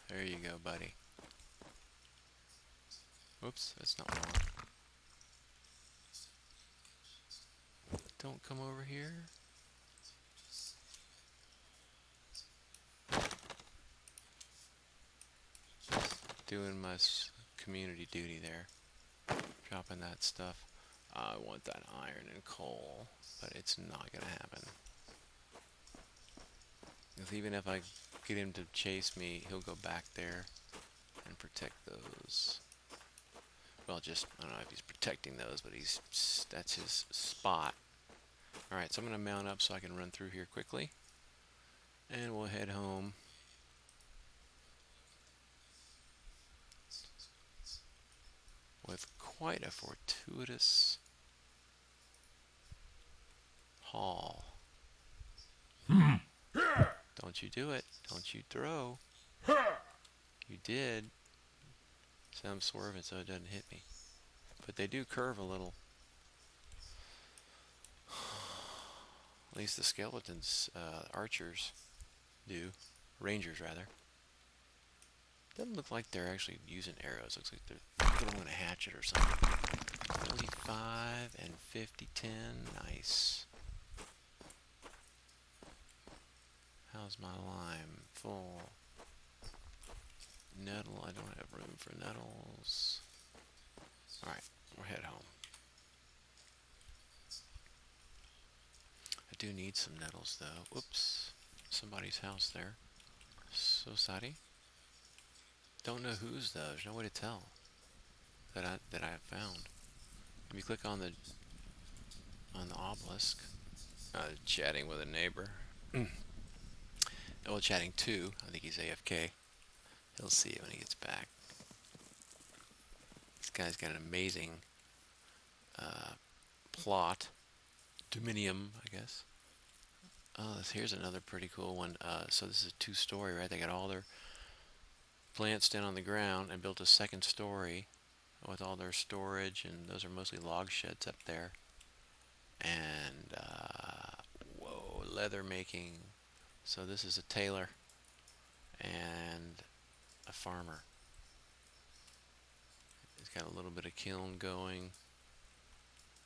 There you go, buddy. Whoops, that's not what I want. Don't come over here. Doing my community duty there. Dropping that stuff. I want that iron and coal, but it's not gonna happen. Because even if I get him to chase me, he'll go back there and protect those. Well, just, I don't know if he's protecting those, but that's his spot. Alright, so I'm going to mount up so I can run through here quickly. And we'll head home. With quite a fortuitous haul. Don't you do it. Don't you throw. You did. So I'm swerving so it doesn't hit me. But they do curve a little. At least the skeletons, archers do. Rangers, rather. Doesn't look like they're actually using arrows. Looks like they're throwing a hatchet or something. 45 and 50, 10. Nice. How's my lime? Full. Nettle. I don't have room for nettles. Alright, we'll head home. I do need some nettles though. Whoops. Somebody's house there. So sorry. Don't know whose though. There's no way to tell that I have found. If you click on the obelisk, chatting with a neighbor. Well, chatting to. I think he's AFK. He'll see it when he gets back. This guy's got an amazing plot. Dominium, I guess. Oh, here's another pretty cool one. So this is a 2-story, right? They got all their plants down on the ground and built a second story with all their storage, and those are mostly log sheds up there. And whoa, leather making. So this is a tailor and a farmer. He's got a little bit of kiln going,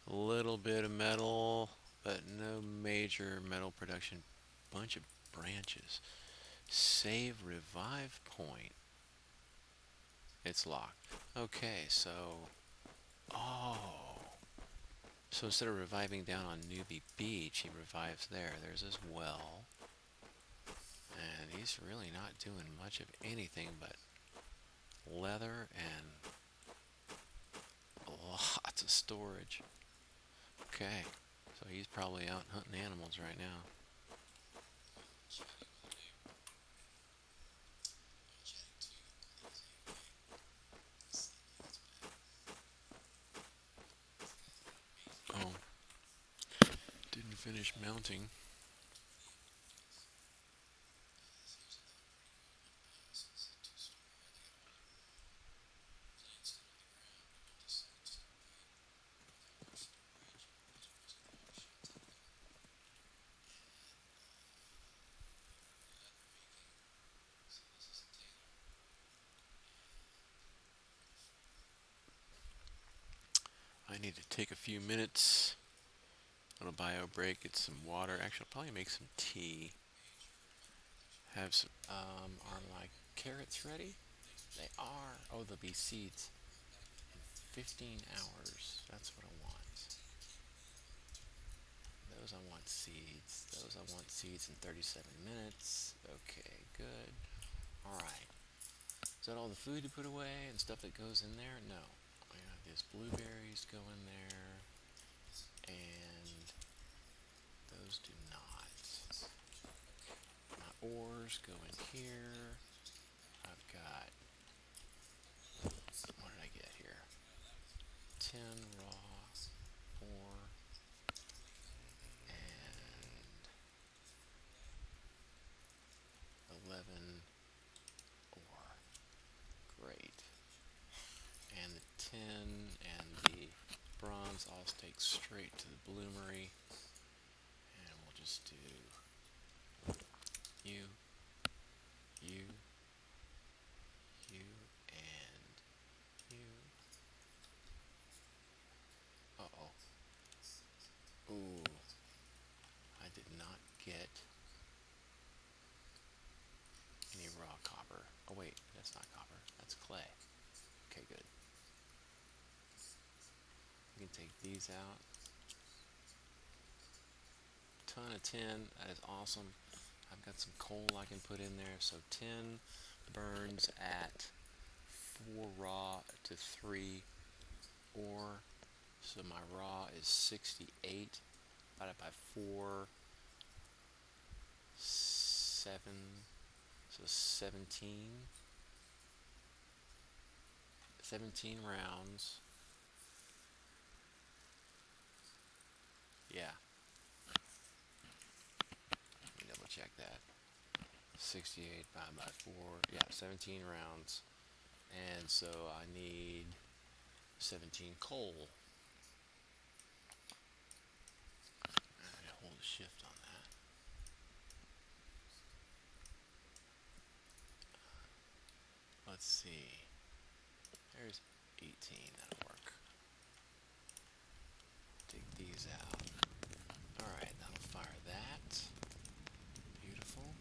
a little bit of metal, but no major metal production. Bunch of branches. Save revive point. It's locked. Okay, so so instead of reviving down on Newbie Beach, he revives there. There's his well. And he's really not doing much of anything but leather and lots of storage. Okay, so he's probably out hunting animals right now. Oh, didn't finish mounting. I need to take a few minutes, a little bio break, get some water. Actually, I'll probably make some tea. Have some, are my carrots ready? They are. Oh, they'll be seeds in 15 hours. That's what I want. Those I want seeds. Those I want seeds in 37 minutes. Okay, good. Alright. Is that all the food to put away and stuff that goes in there? No. I got these blueberries go in there. And those do not. My ores go in here. I've got 10 raw ore and 11 ore. Great. And the tin and the bronze all take straight to the bloomery. And we'll just do you, you, you, and you. Uh-oh. Ooh. I did not get any raw copper. Oh wait, that's not copper. That's clay. Okay, good. We can take these out. Ton of tin. That is awesome. I've got some coal I can put in there. So tin burns at 4 raw to 3 ore. So my raw is 68 divided by 4, 7, so 17 rounds. Yeah. Let me double check that. 68 divided by 4. Yeah, 17 rounds. And so I need 17 coal. Hold a shift on that. Let's see. There's 18. That'll work. Take these out. Alright, that'll fire that. Beautiful.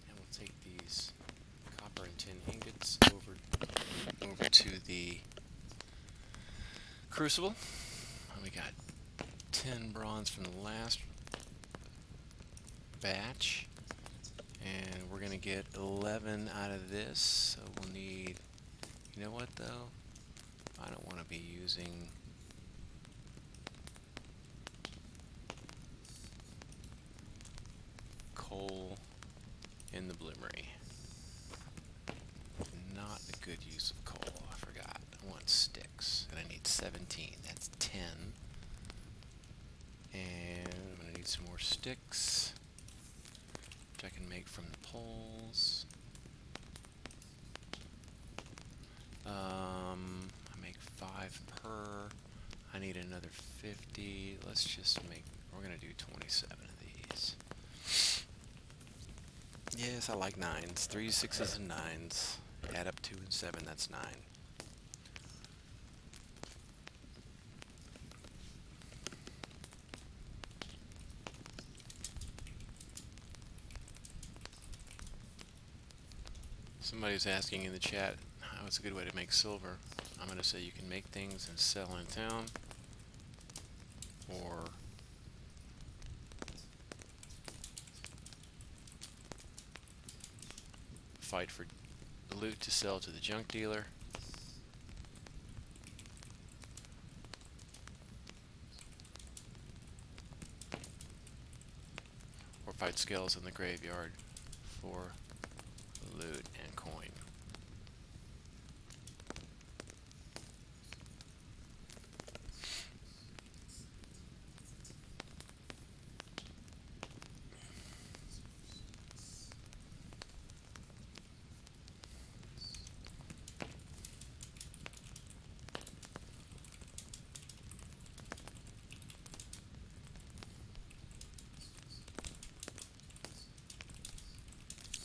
And we'll take these copper and tin ingots over to the crucible. And we got 10 bronze from the last batch, and we're gonna get 11 out of this, so we'll need, you know what though, I don't want to be using coal in the bloomery. Not a good use of coal. I forgot. I want sticks, and I need 17. That's 10. And I'm gonna need some more sticks, which I can make from the poles. I make 5 per. I need another 50. Let's just make, we're gonna do 27 of these. Yes, I like 9s. 3s, 6s, and 9s. Add up 2 and 7, that's 9. Somebody's asking in the chat, how is a good way to make silver? I'm going to say you can make things and sell in town, or fight for loot to sell to the junk dealer, or fight scales in the graveyard for loot and coin.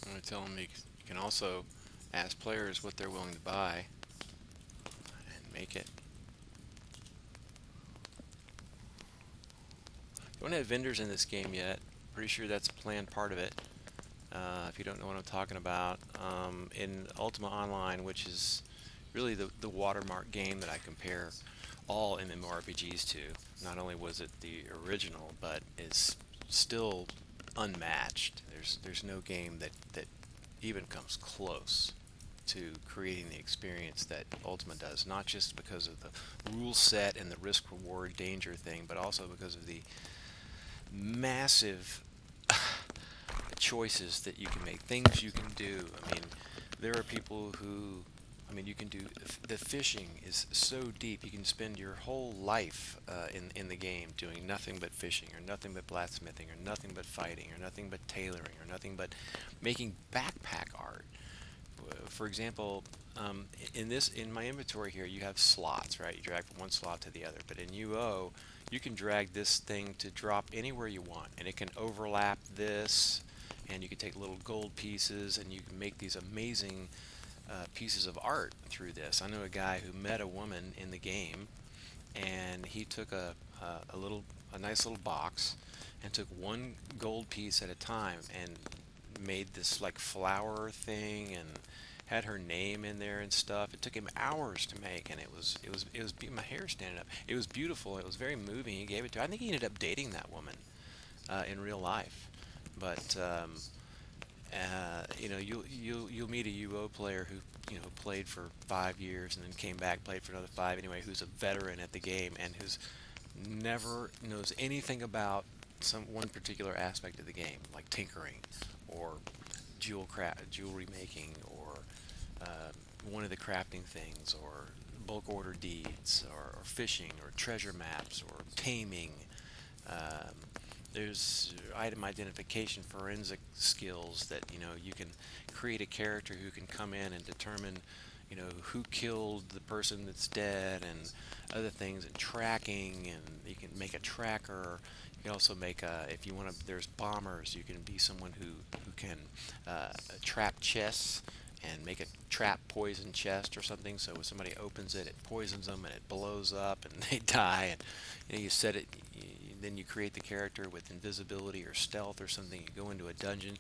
I'm going to tell them you can also ask players what they're willing to buy and make it. Don't have vendors in this game yet. Pretty sure that's a planned part of it. If you don't know what I'm talking about, in Ultima Online, which is really the watermark game that I compare all MMORPGs to, not only was it the original, but is still unmatched. There's no game that even comes close to creating the experience that Ultima does, not just because of the rule set and the risk reward danger thing, but also because of the massive choices that you can make, things you can do. I mean, there are people who I mean, you can do the fishing is so deep. You can spend your whole life in the game doing nothing but fishing, or nothing but blacksmithing, or nothing but fighting, or nothing but tailoring, or nothing but making backpack art. For example, in my inventory here, you have slots, right? You drag from one slot to the other. But in UO, you can drag this thing to drop anywhere you want, and it can overlap this, and you can take little gold pieces, and you can make these amazing pieces of art through this. I know a guy who met a woman in the game, and he took a nice little box and took one gold piece at a time and made this like flower thing and had her name in there and stuff. It took him hours to make, and my hair standing up. It was beautiful. It was very moving. He gave it to her. I think he ended up dating that woman in real life. But you'll meet a UO player who played for 5 years and then came back, played for another 5 anyway, who's a veteran at the game and who's never knows anything about one particular aspect of the game, like tinkering or jewelry making, or one of the crafting things, or bulk order deeds, or fishing, or treasure maps, or taming. Um, there's item identification, forensic skills that you can create a character who can come in and determine who killed the person that's dead, and other things, and tracking, and you can make a tracker. You can also make if you want to, there's bombers. You can be someone who can trap chests and make a trap poison chest or something, so when somebody opens it, it poisons them and it blows up and they die. And you set it, then you create the character with invisibility or stealth or something. You go into a dungeon,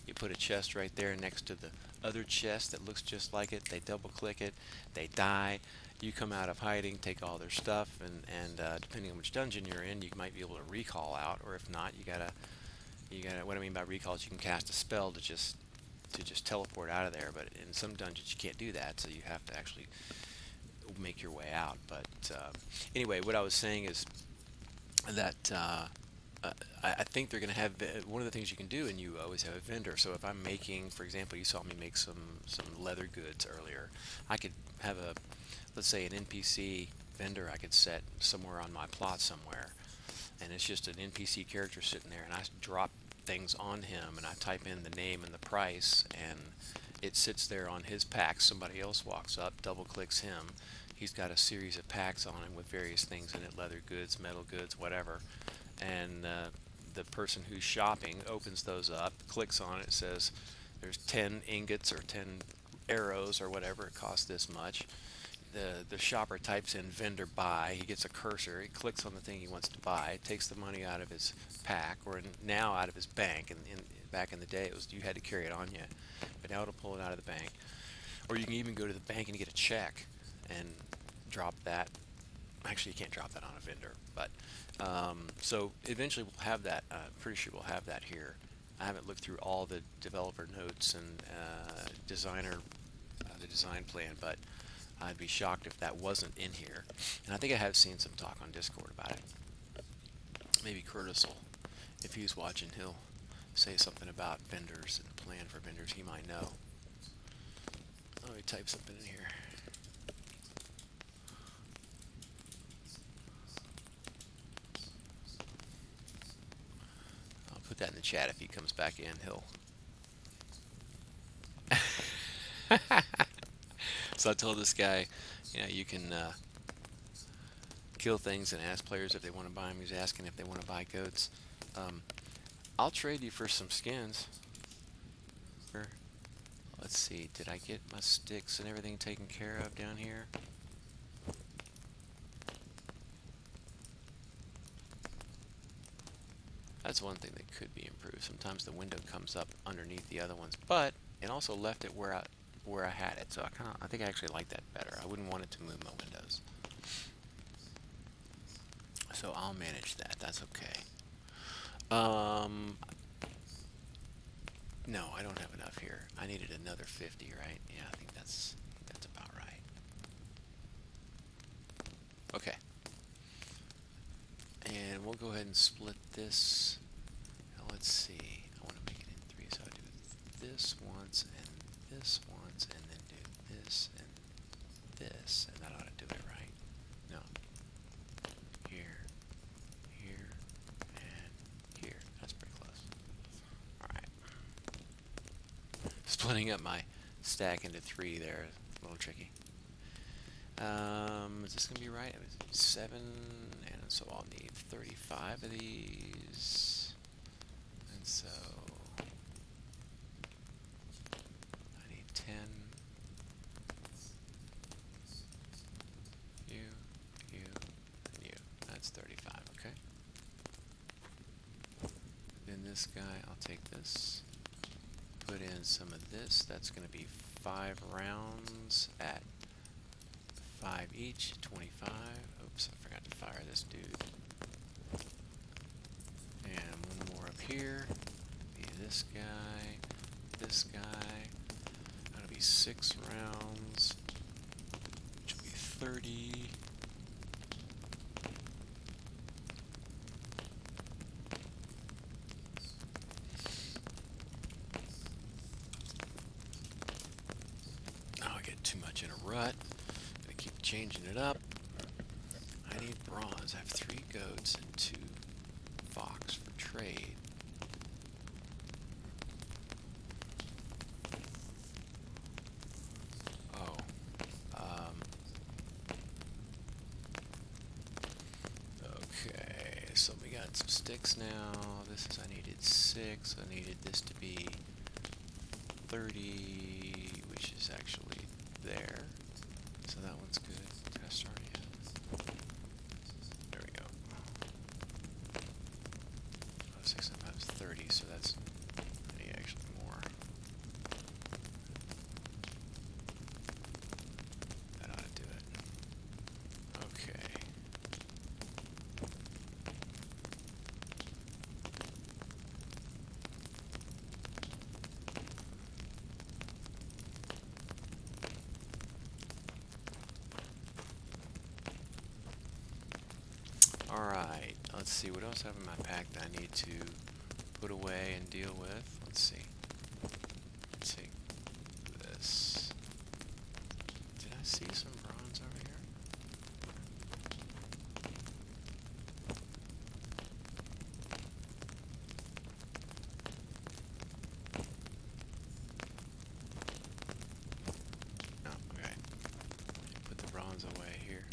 you put a chest right there next to the other chest that looks just like it. They double click it, they die. You come out of hiding, take all their stuff, and depending on which dungeon you're in, you might be able to recall out, or if not, you gotta. What I mean by recall is you can cast a spell to just teleport out of there. But in some dungeons you can't do that, so you have to actually make your way out. But anyway, what I was saying is that I think they're going to have one of the things you can do in UO is have a vendor. So if I'm making, for example, you saw me make some leather goods earlier, I could have let's say an NPC vendor I could set somewhere on my plot somewhere, and it's just an NPC character sitting there, and I drop things on him, and I type in the name and the price, and it sits there on his pack. Somebody else walks up, double clicks him. He's got a series of packs on him with various things in it, leather goods, metal goods, whatever. And the person who's shopping opens those up, clicks on it, says there's 10 ingots or 10 arrows or whatever, it costs this much. The shopper types in vendor buy, he gets a cursor, he clicks on the thing he wants to buy, takes the money out of his pack, or now out of his bank. And back in the day, you had to carry it on you, but now it'll pull it out of the bank. Or you can even go to the bank and get a check and drop that. Actually, you can't drop that on a vendor, but so eventually we'll have that. Pretty sure we'll have that here. I haven't looked through all the developer notes and the design plan, but I'd be shocked if that wasn't in here. And I think I have seen some talk on Discord about it. Maybe Curtis will, if he's watching, he'll say something about vendors and the plan for vendors. He might know. Let me type something in here. I'll put that in the chat. If he comes back in, he'll So I told this guy, you can kill things and ask players if they want to buy them. He's asking if they want to buy goats. I'll trade you for some skins. Let's see, did I get my sticks and everything taken care of down here? That's one thing that could be improved. Sometimes the window comes up underneath the other ones, but it also left it where I had it, so I think I actually like that better. I wouldn't want it to move my windows, so I'll manage that. That's okay. No, I don't have enough here. I needed another 50, right? Yeah, I think that's about right. Okay, and we'll go ahead and split this. Now, let's see. I want to make it in 3, so I do this once and this once, and then do this and this, and that ought to do it, right? No. Here, here, and here. That's pretty close. Alright. Splitting up my stack into 3 there is a little tricky. Is this going to be right? It was 7, and so I'll need 35 of these. And so I need 10. You, and you. That's 35, okay? Then this guy, I'll take this. Put in some of this. That's going to be 5 rounds at 5 each, 25. Oops, I forgot to fire this dude. And one more up here. Be this guy, this guy. That'll be 6 rounds, which will be 30. Oh, I get too much in a rut. Keep changing it up. I need bronze. I have 3 goats and 2 fox for trade. Oh. Okay, so we got some sticks now. This is, I needed 6. I needed this to be 30, which is actually there. So that one's good. Test already in. There we go. Oh, 6 and 5 is 30, so that's actually more. That ought to do it. Okay. Alright, let's see, what else I have in my pack that I need to put away and deal with? Let's see. Let's see. This. Did I see some bronze over here? No, okay. Put the bronze away here.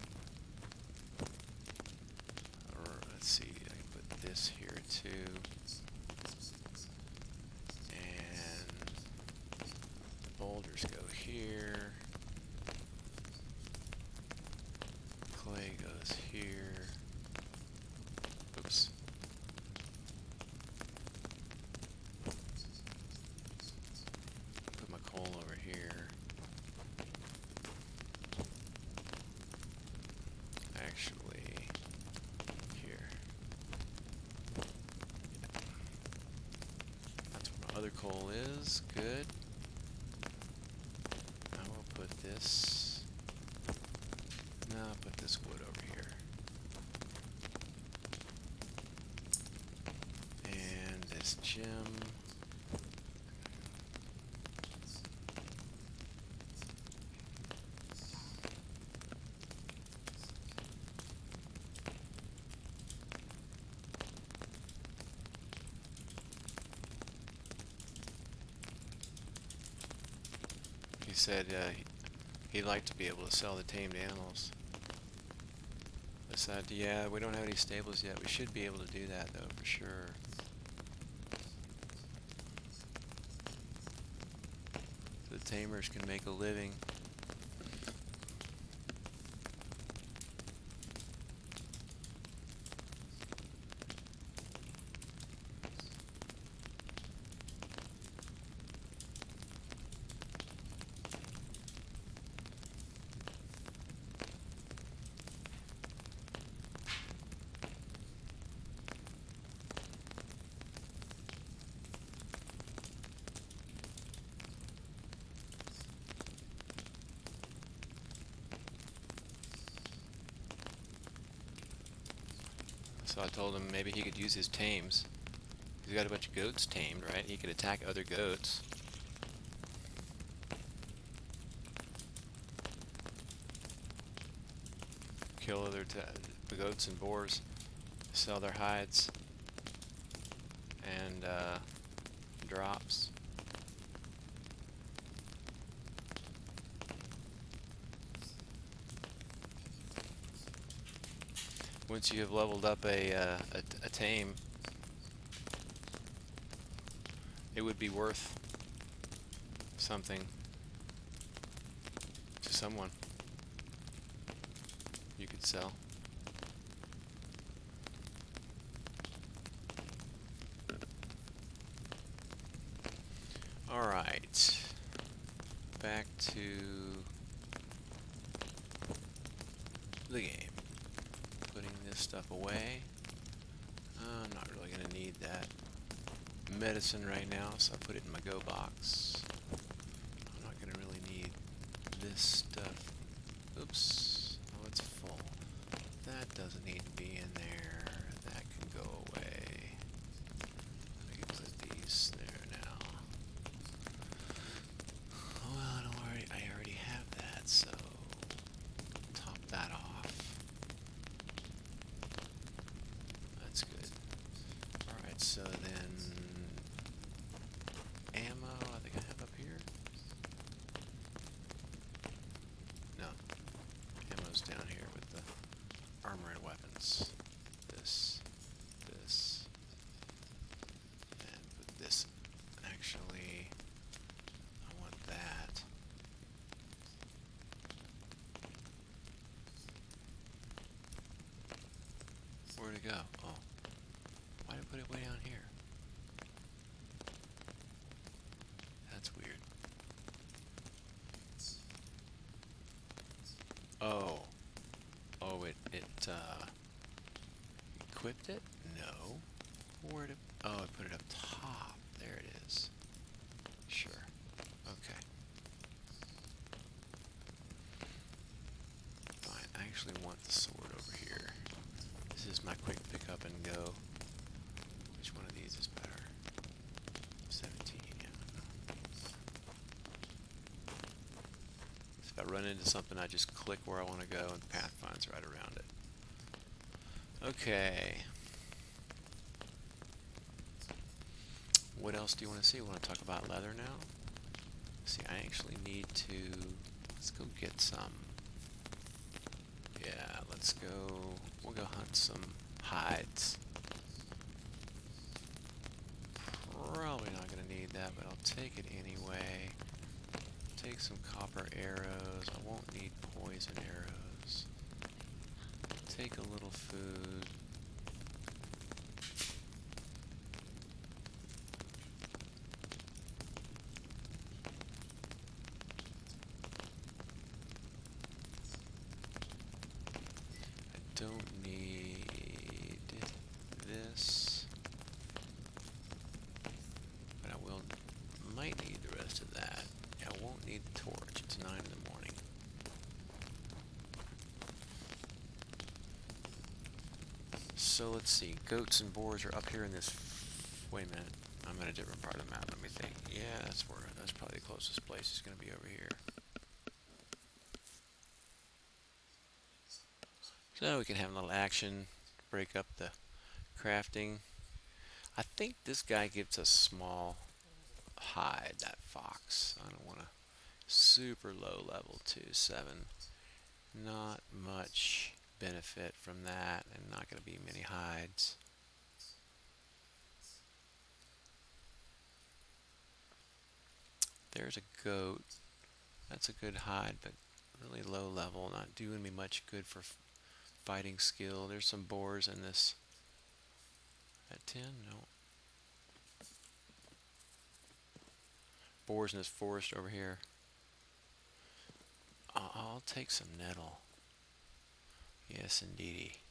Let's see, I can put this here too. And the boulders go here. Clay goes here. Oops. Put my coal over here. Actually, other coal is good. I will put this. No, I'll put this wood over here. And this gem. He said he'd like to be able to sell the tamed animals. I said, yeah, we don't have any stables yet. We should be able to do that, though, for sure. The tamers can make a living. So I told him maybe he could use his tames. He's got a bunch of goats tamed, right? He could attack other goats. kill other goats and boars, sell their hides and drops. Once you have leveled up a tame, it would be worth something to someone. You could sell. Alright, back to the game. Putting this stuff away. I'm not really going to need that medicine right now, so I put it in my go box. I'm not going to really need this stuff. Oops. Oh, it's full. That doesn't need to be in there. That can go away. I can put these there now. Well, I already have that, so top that off. That's good. Alright, so then ammo, I think I have up here. No. Ammo's down here with the armor and weapons. This, and put this. Actually, I want that. Where'd it go? Oh. Why did I put it way down here? That's weird. Oh. Oh, it equipped it? No. Where did... Oh, I put it up top. There it is. Sure. Okay. Fine. I actually want the sword over here. This is my quick pick up and go. Which one of these is better? 17, yeah. If I run into something, I just click where I want to go and the path finds right around it. Okay. What else do you want to see? Want to talk about leather now? See, I actually need to... Let's go get some. Yeah, let's go... We'll go hunt some hides. Probably not going to need that, but I'll take it anyway. Take some copper arrows. I won't need poison arrows. Take a little food. I don't need this, but I might need the rest of that. Yeah, I won't need the torch. It's 9 in the morning. So let's see. Goats and boars are up here in this. Wait a minute. I'm in a different part of the map. Let me think. Yeah, that's probably the closest place is going to be over here. So we can have a little action, break up the crafting. I think this guy gives us small hide, that fox. I don't want to super low level 2-7. Not much benefit from that, and not going to be many hides. There's a goat. That's a good hide, but really low level, not doing me much good for fighting skill. There's some boars in this. At 10? No. Boars in this forest over here. I'll take some nettle. Yes, indeedy.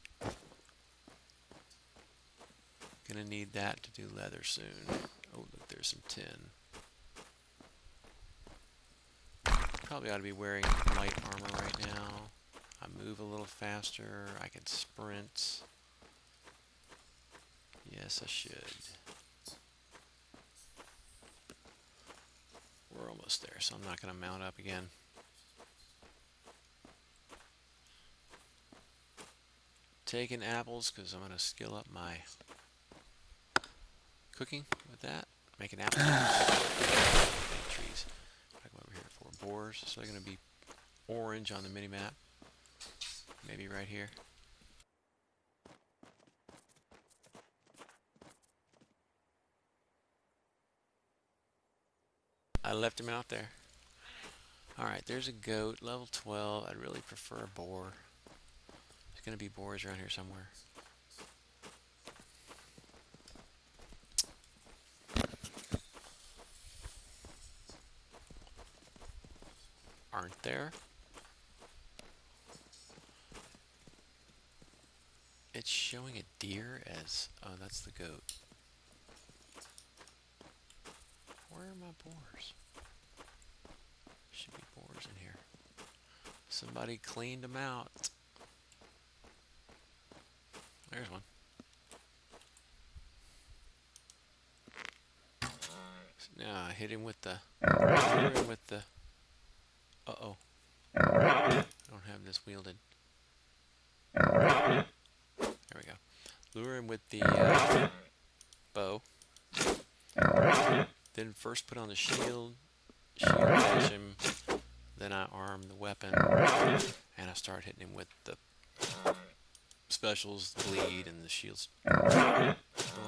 Gonna need that to do leather soon. Oh, look, there's some tin. Probably ought to be wearing light armor right now. I move a little faster. I can sprint. Yes, I should. We're almost there, so I'm not going to mount up again. taking apples because I'm going to skill up my cooking with that. Making apples. Trees. I come over here for boars. So they're going to be orange on the mini map. Maybe right here. I left him out there. Alright, there's a goat, level 12. I'd really prefer a boar. There's going to be boars around here somewhere. Aren't there? It's showing a deer as... Oh, that's the goat. Where are my boars? Should be boars in here. Somebody cleaned them out. There's one. Now I hit him with the... Uh-oh. I don't have this wielded. There we go. Lure him with the bow. Then first put on the shield dash him. Then I arm the weapon. And I start hitting him with the specials, the bleed, and the shields. Well,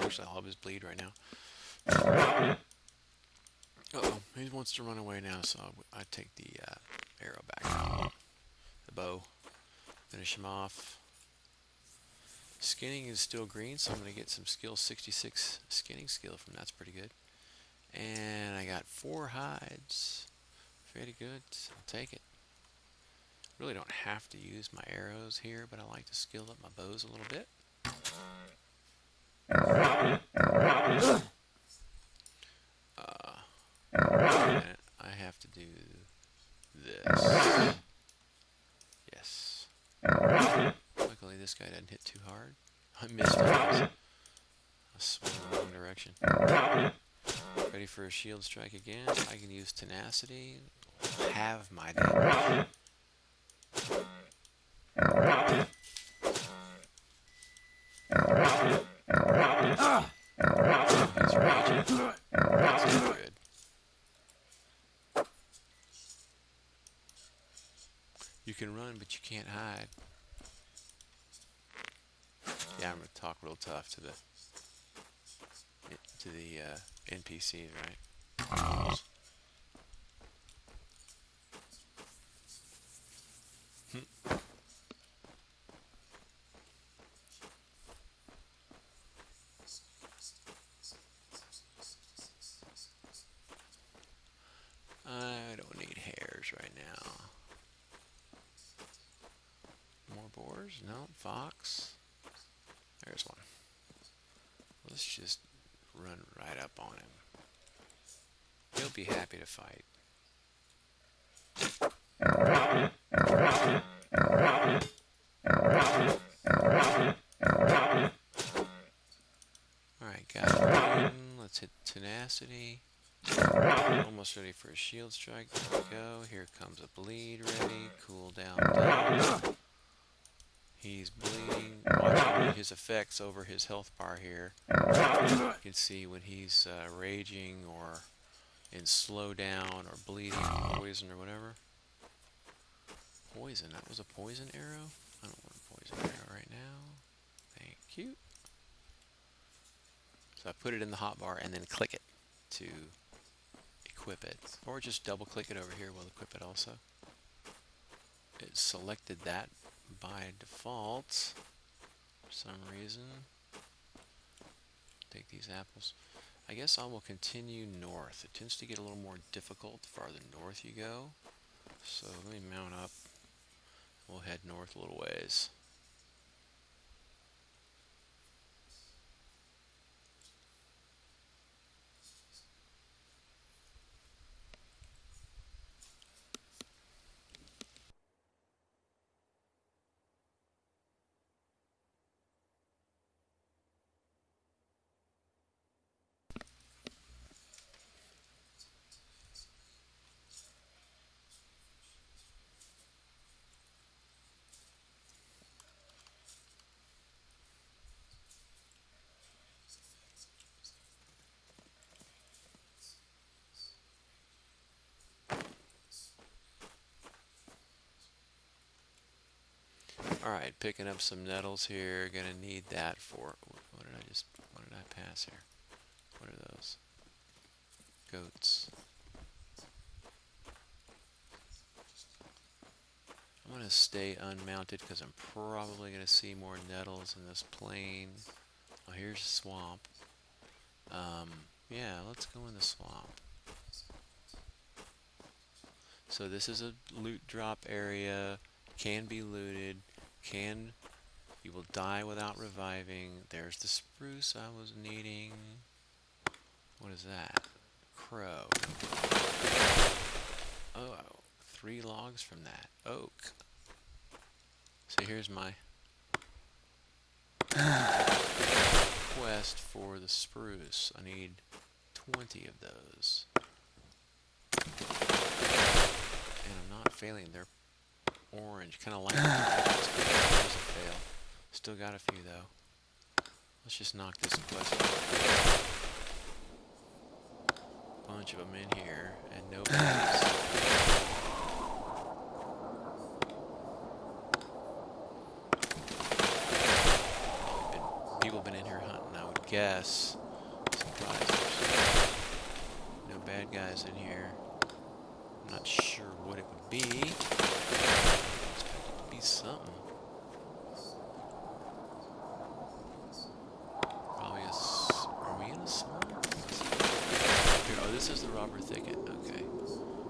actually, I'll have his bleed right now. Uh-oh, he wants to run away now, so I take the arrow back out. The bow. Finish him off. Skinning is still green, so I'm going to get some skill 66 skinning skill from that's pretty good. And I got 4 hides. Pretty good. I'll take it. Really don't have to use my arrows here, but I like to skill up my bows a little bit. I have to do this. Yes. Luckily this guy doesn't hit too hard. I missed it. I swung in the wrong direction. Ready for a shield strike again. I can use tenacity. Have my damage. He's raging. That's not good. You can run, but you can't hide. Yeah, I'm gonna talk real tough to the NPCs, right? I don't need hares right now. More boars? No. Fox? There's one. Let's just run right up on him. He'll be happy to fight. Alright, got it. Let's hit tenacity. Almost ready for a shield strike. There we go. Here comes a bleed ready. Cool down. He's bleeding. Watching his effects over his health bar here. You can see when he's raging or in slow down or bleeding, poison or whatever. Poison. That was a poison arrow? I don't want a poison arrow right now. Thank you. So I put it in the hotbar and then click it to equip it. Or just double click it over here. We'll equip it also. It selected that by default for some reason. Take these apples. I guess I will continue north. It tends to get a little more difficult the farther north you go. So let me mount up. We'll head north a little ways. Alright, picking up some nettles here. Gonna need that for... What did I pass here? What are those? Goats. I'm gonna stay unmounted because I'm probably gonna see more nettles in this plain. Oh, here's a swamp. Yeah, let's go in the swamp. So this is a loot drop area. Can be looted. You will die without reviving. There's the spruce I was needing. What is that? Crow. Oh, 3 logs from that. Oak. So here's my quest for the spruce. I need 20 of those. And I'm not failing. They're orange. Kind of like that. There's a fail. Still got a few though. Let's just knock this quest out. Bunch of them in here and nobody's. People been in here hunting, I would guess. Surprised there's no bad guys in here. I'm not sure what it would be. I expect it to be something. Probably are we in a swamp? Here, oh, this is the Robber Thicket. Okay.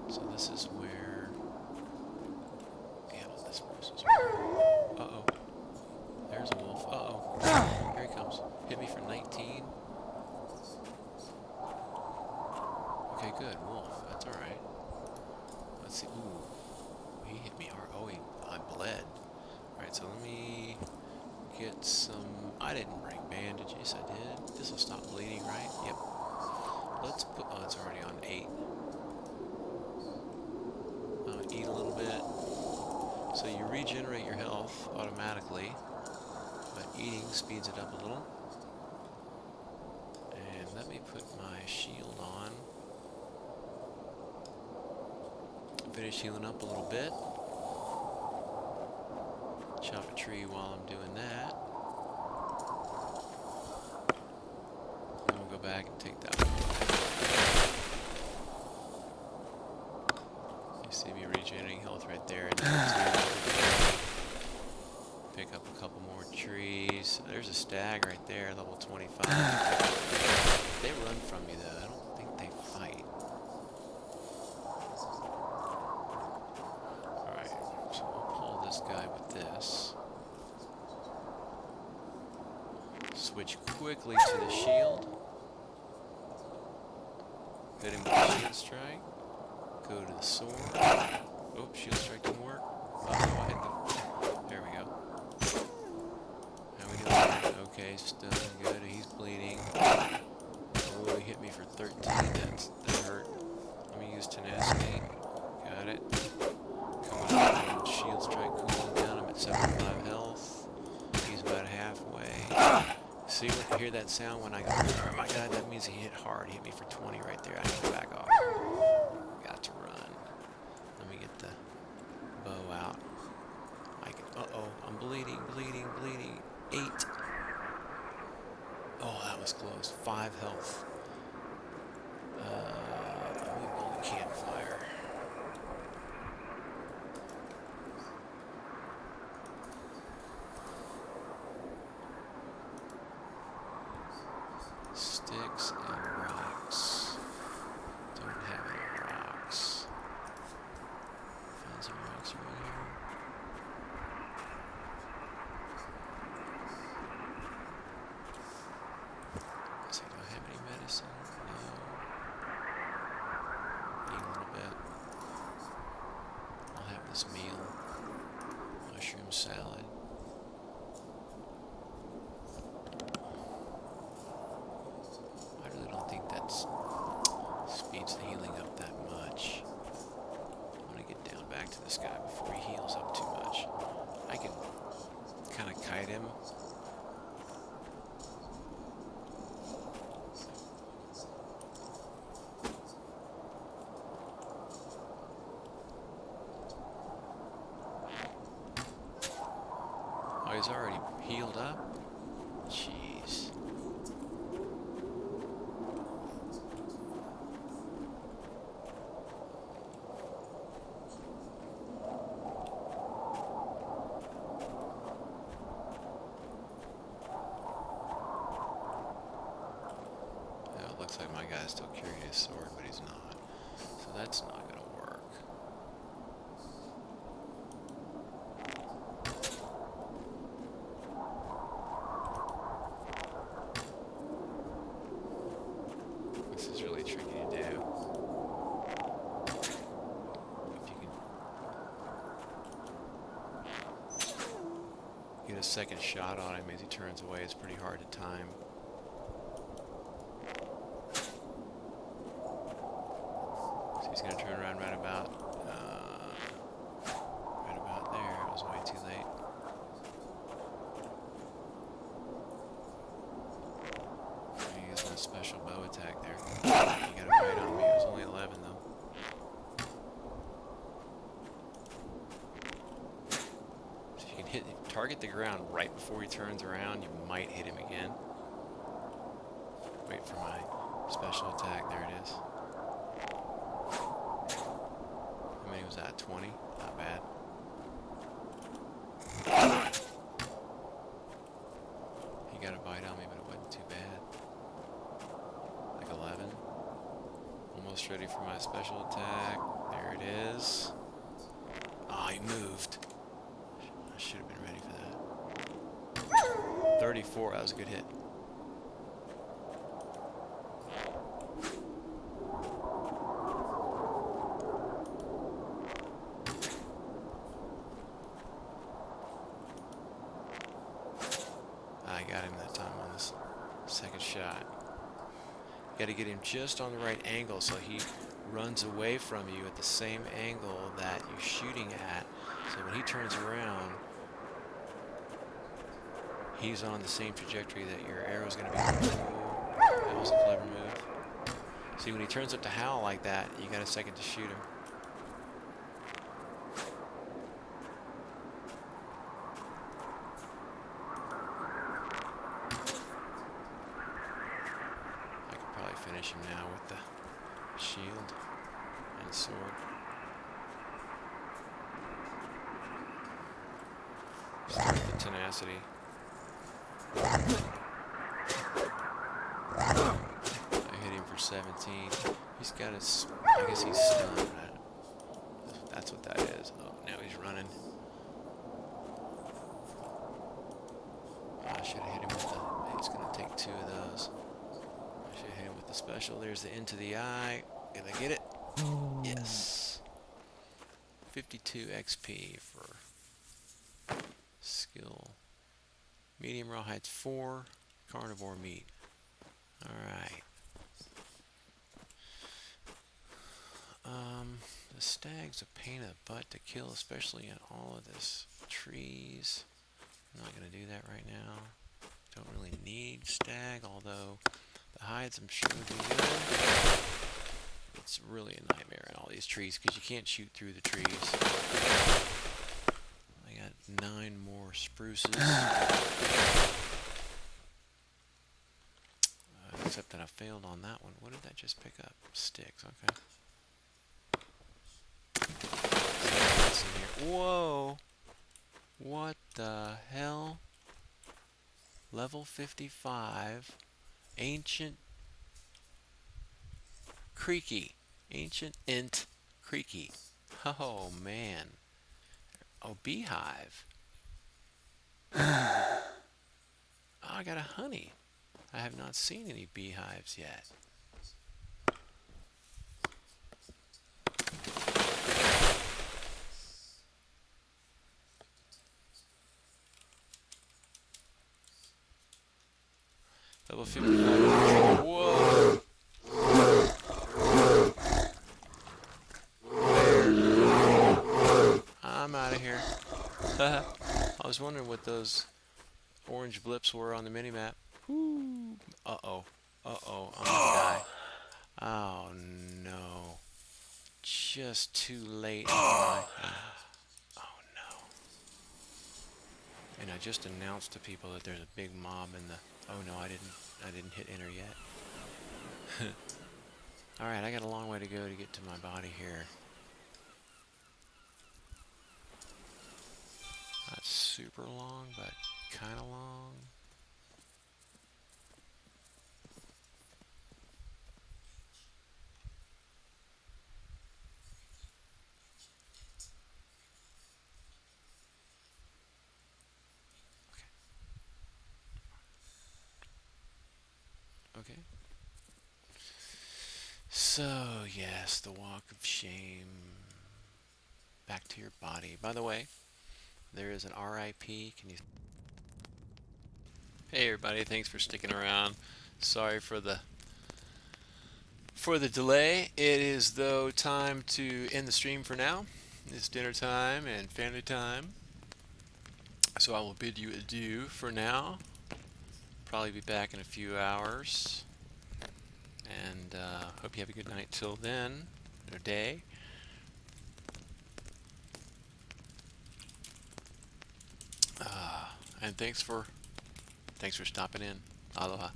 So this is where... Yeah, this is where... Uh-oh. There's a wolf. Uh-oh. Here he comes. Hit me for 19. Okay, good. Wolf. That's alright. Let's see. Ooh. He hit me hard. Oh, I bled. Alright, so let me get some... I didn't bring bandages. I did. This will stop bleeding, right? Yep. Let's put... Oh, it's already on 8. Eat a little bit. So you regenerate your health automatically. But eating speeds it up a little. And let me put my shield on. Finish healing up a little bit. Chop a tree while I'm doing that. Then we'll go back and take that one. You see me regenerating health right there. Pick up a couple more trees. There's a stag right there, level 25. They run from me though. I don't think they fight. Alright, so we'll pull this guy with this. Switch quickly to the shield. Hit him with a shield strike. Go to the sword. Oh, shield strike didn't work. Oh, I hit the... There we go. How we doing? Okay, still good. He's bleeding. Oh, he hit me for 13. That hurt. Let me use tenacity. Got it. Coming up. Shield strike cooling down. I'm at 75 health. He's about halfway. See, when you hear that sound when I go, oh my god, that means he hit hard. He hit me for 20 right there. I need to back off. Got to run. Let me get the bow out. Uh-oh, I'm bleeding. 8. Oh, that was close. 5 health. We build a campfire. Sticks and rocks. Don't have any rocks. Found some rocks around here. Let's see, do I have any medicine? No. Need a little bit. I'll have this meal. Mushroom salad. I really don't think that speeds the healing up that much. I want to get down back to this guy before he heals up too much. I can kind of kite him. healed up? Jeez. It looks like my guy's still carrying his sword, but he's not. So that's not going to work. This is really tricky to do. If you can get a second shot on him as he turns away, it's pretty hard to time. He's going to turn around right about there. It was way too late. He used my special bow attack there. He got a bite on me. It was only 11 though. So if you can target the ground right before he turns around, you might hit him again. Wait for my special attack. There it is. How many was that? 20? Not bad. He got a bite on me, but it wasn't too bad. Like 11. Almost ready for my special attack. There it is. Ah, he moved. I should have been ready for that. 34. That was a good hit. I got him that time on this second shot. You got to get him just on the right angle so he runs away from you at the same angle that you're shooting at. So when he turns around, he's on the same trajectory that your arrow's going to be. That was a clever move. See, when he turns up to howl like that, you got a second to shoot him. Finish him now with the shield and sword. Start the tenacity. I hit him for 17. He's got his, I guess he's stunned. That's what that is. Oh, now he's running. I should have hit him with the, he's going to take 2 of those. Should hit him with the special. There's the into the eye. Can I get it? Yes. 52 XP for skill. Medium rawhide's 4. Carnivore meat. Alright. The stag's a pain in the butt to kill, especially in all of this trees. I'm not going to do that right now. Don't really need stag, although the hides I'm sure would be good. It's really a nightmare in all these trees because you can't shoot through the trees. I got 9 more spruces. Except that I failed on that one. What did that just pick up? Sticks, okay. What's in here? Whoa! What the hell? Level 55. Ancient Creaky. Ancient Int Creaky. Oh, man. Oh, beehive. Oh, I got a honey. I have not seen any beehives yet. Level 55. Whoa! I'm out of here. I was wondering what those orange blips were on the minimap. Uh-oh. Uh-oh. I'm gonna die. Oh, no. Just too late. Oh, no. And I just announced to people that there's a big mob in the... Oh no, I didn't hit enter yet. Alright, I got a long way to go to get to my body here. Not super long, but kind of long. Okay. So, yes, the walk of shame. Back to your body. By the way, there is an RIP. Can you... Hey everybody, thanks for sticking around. Sorry for the delay. It is though time to end the stream for now. It's dinner time and family time. So I will bid you adieu for now. Probably be back in a few hours. And hope you have a good night till then, or day. And thanks for stopping in. Aloha.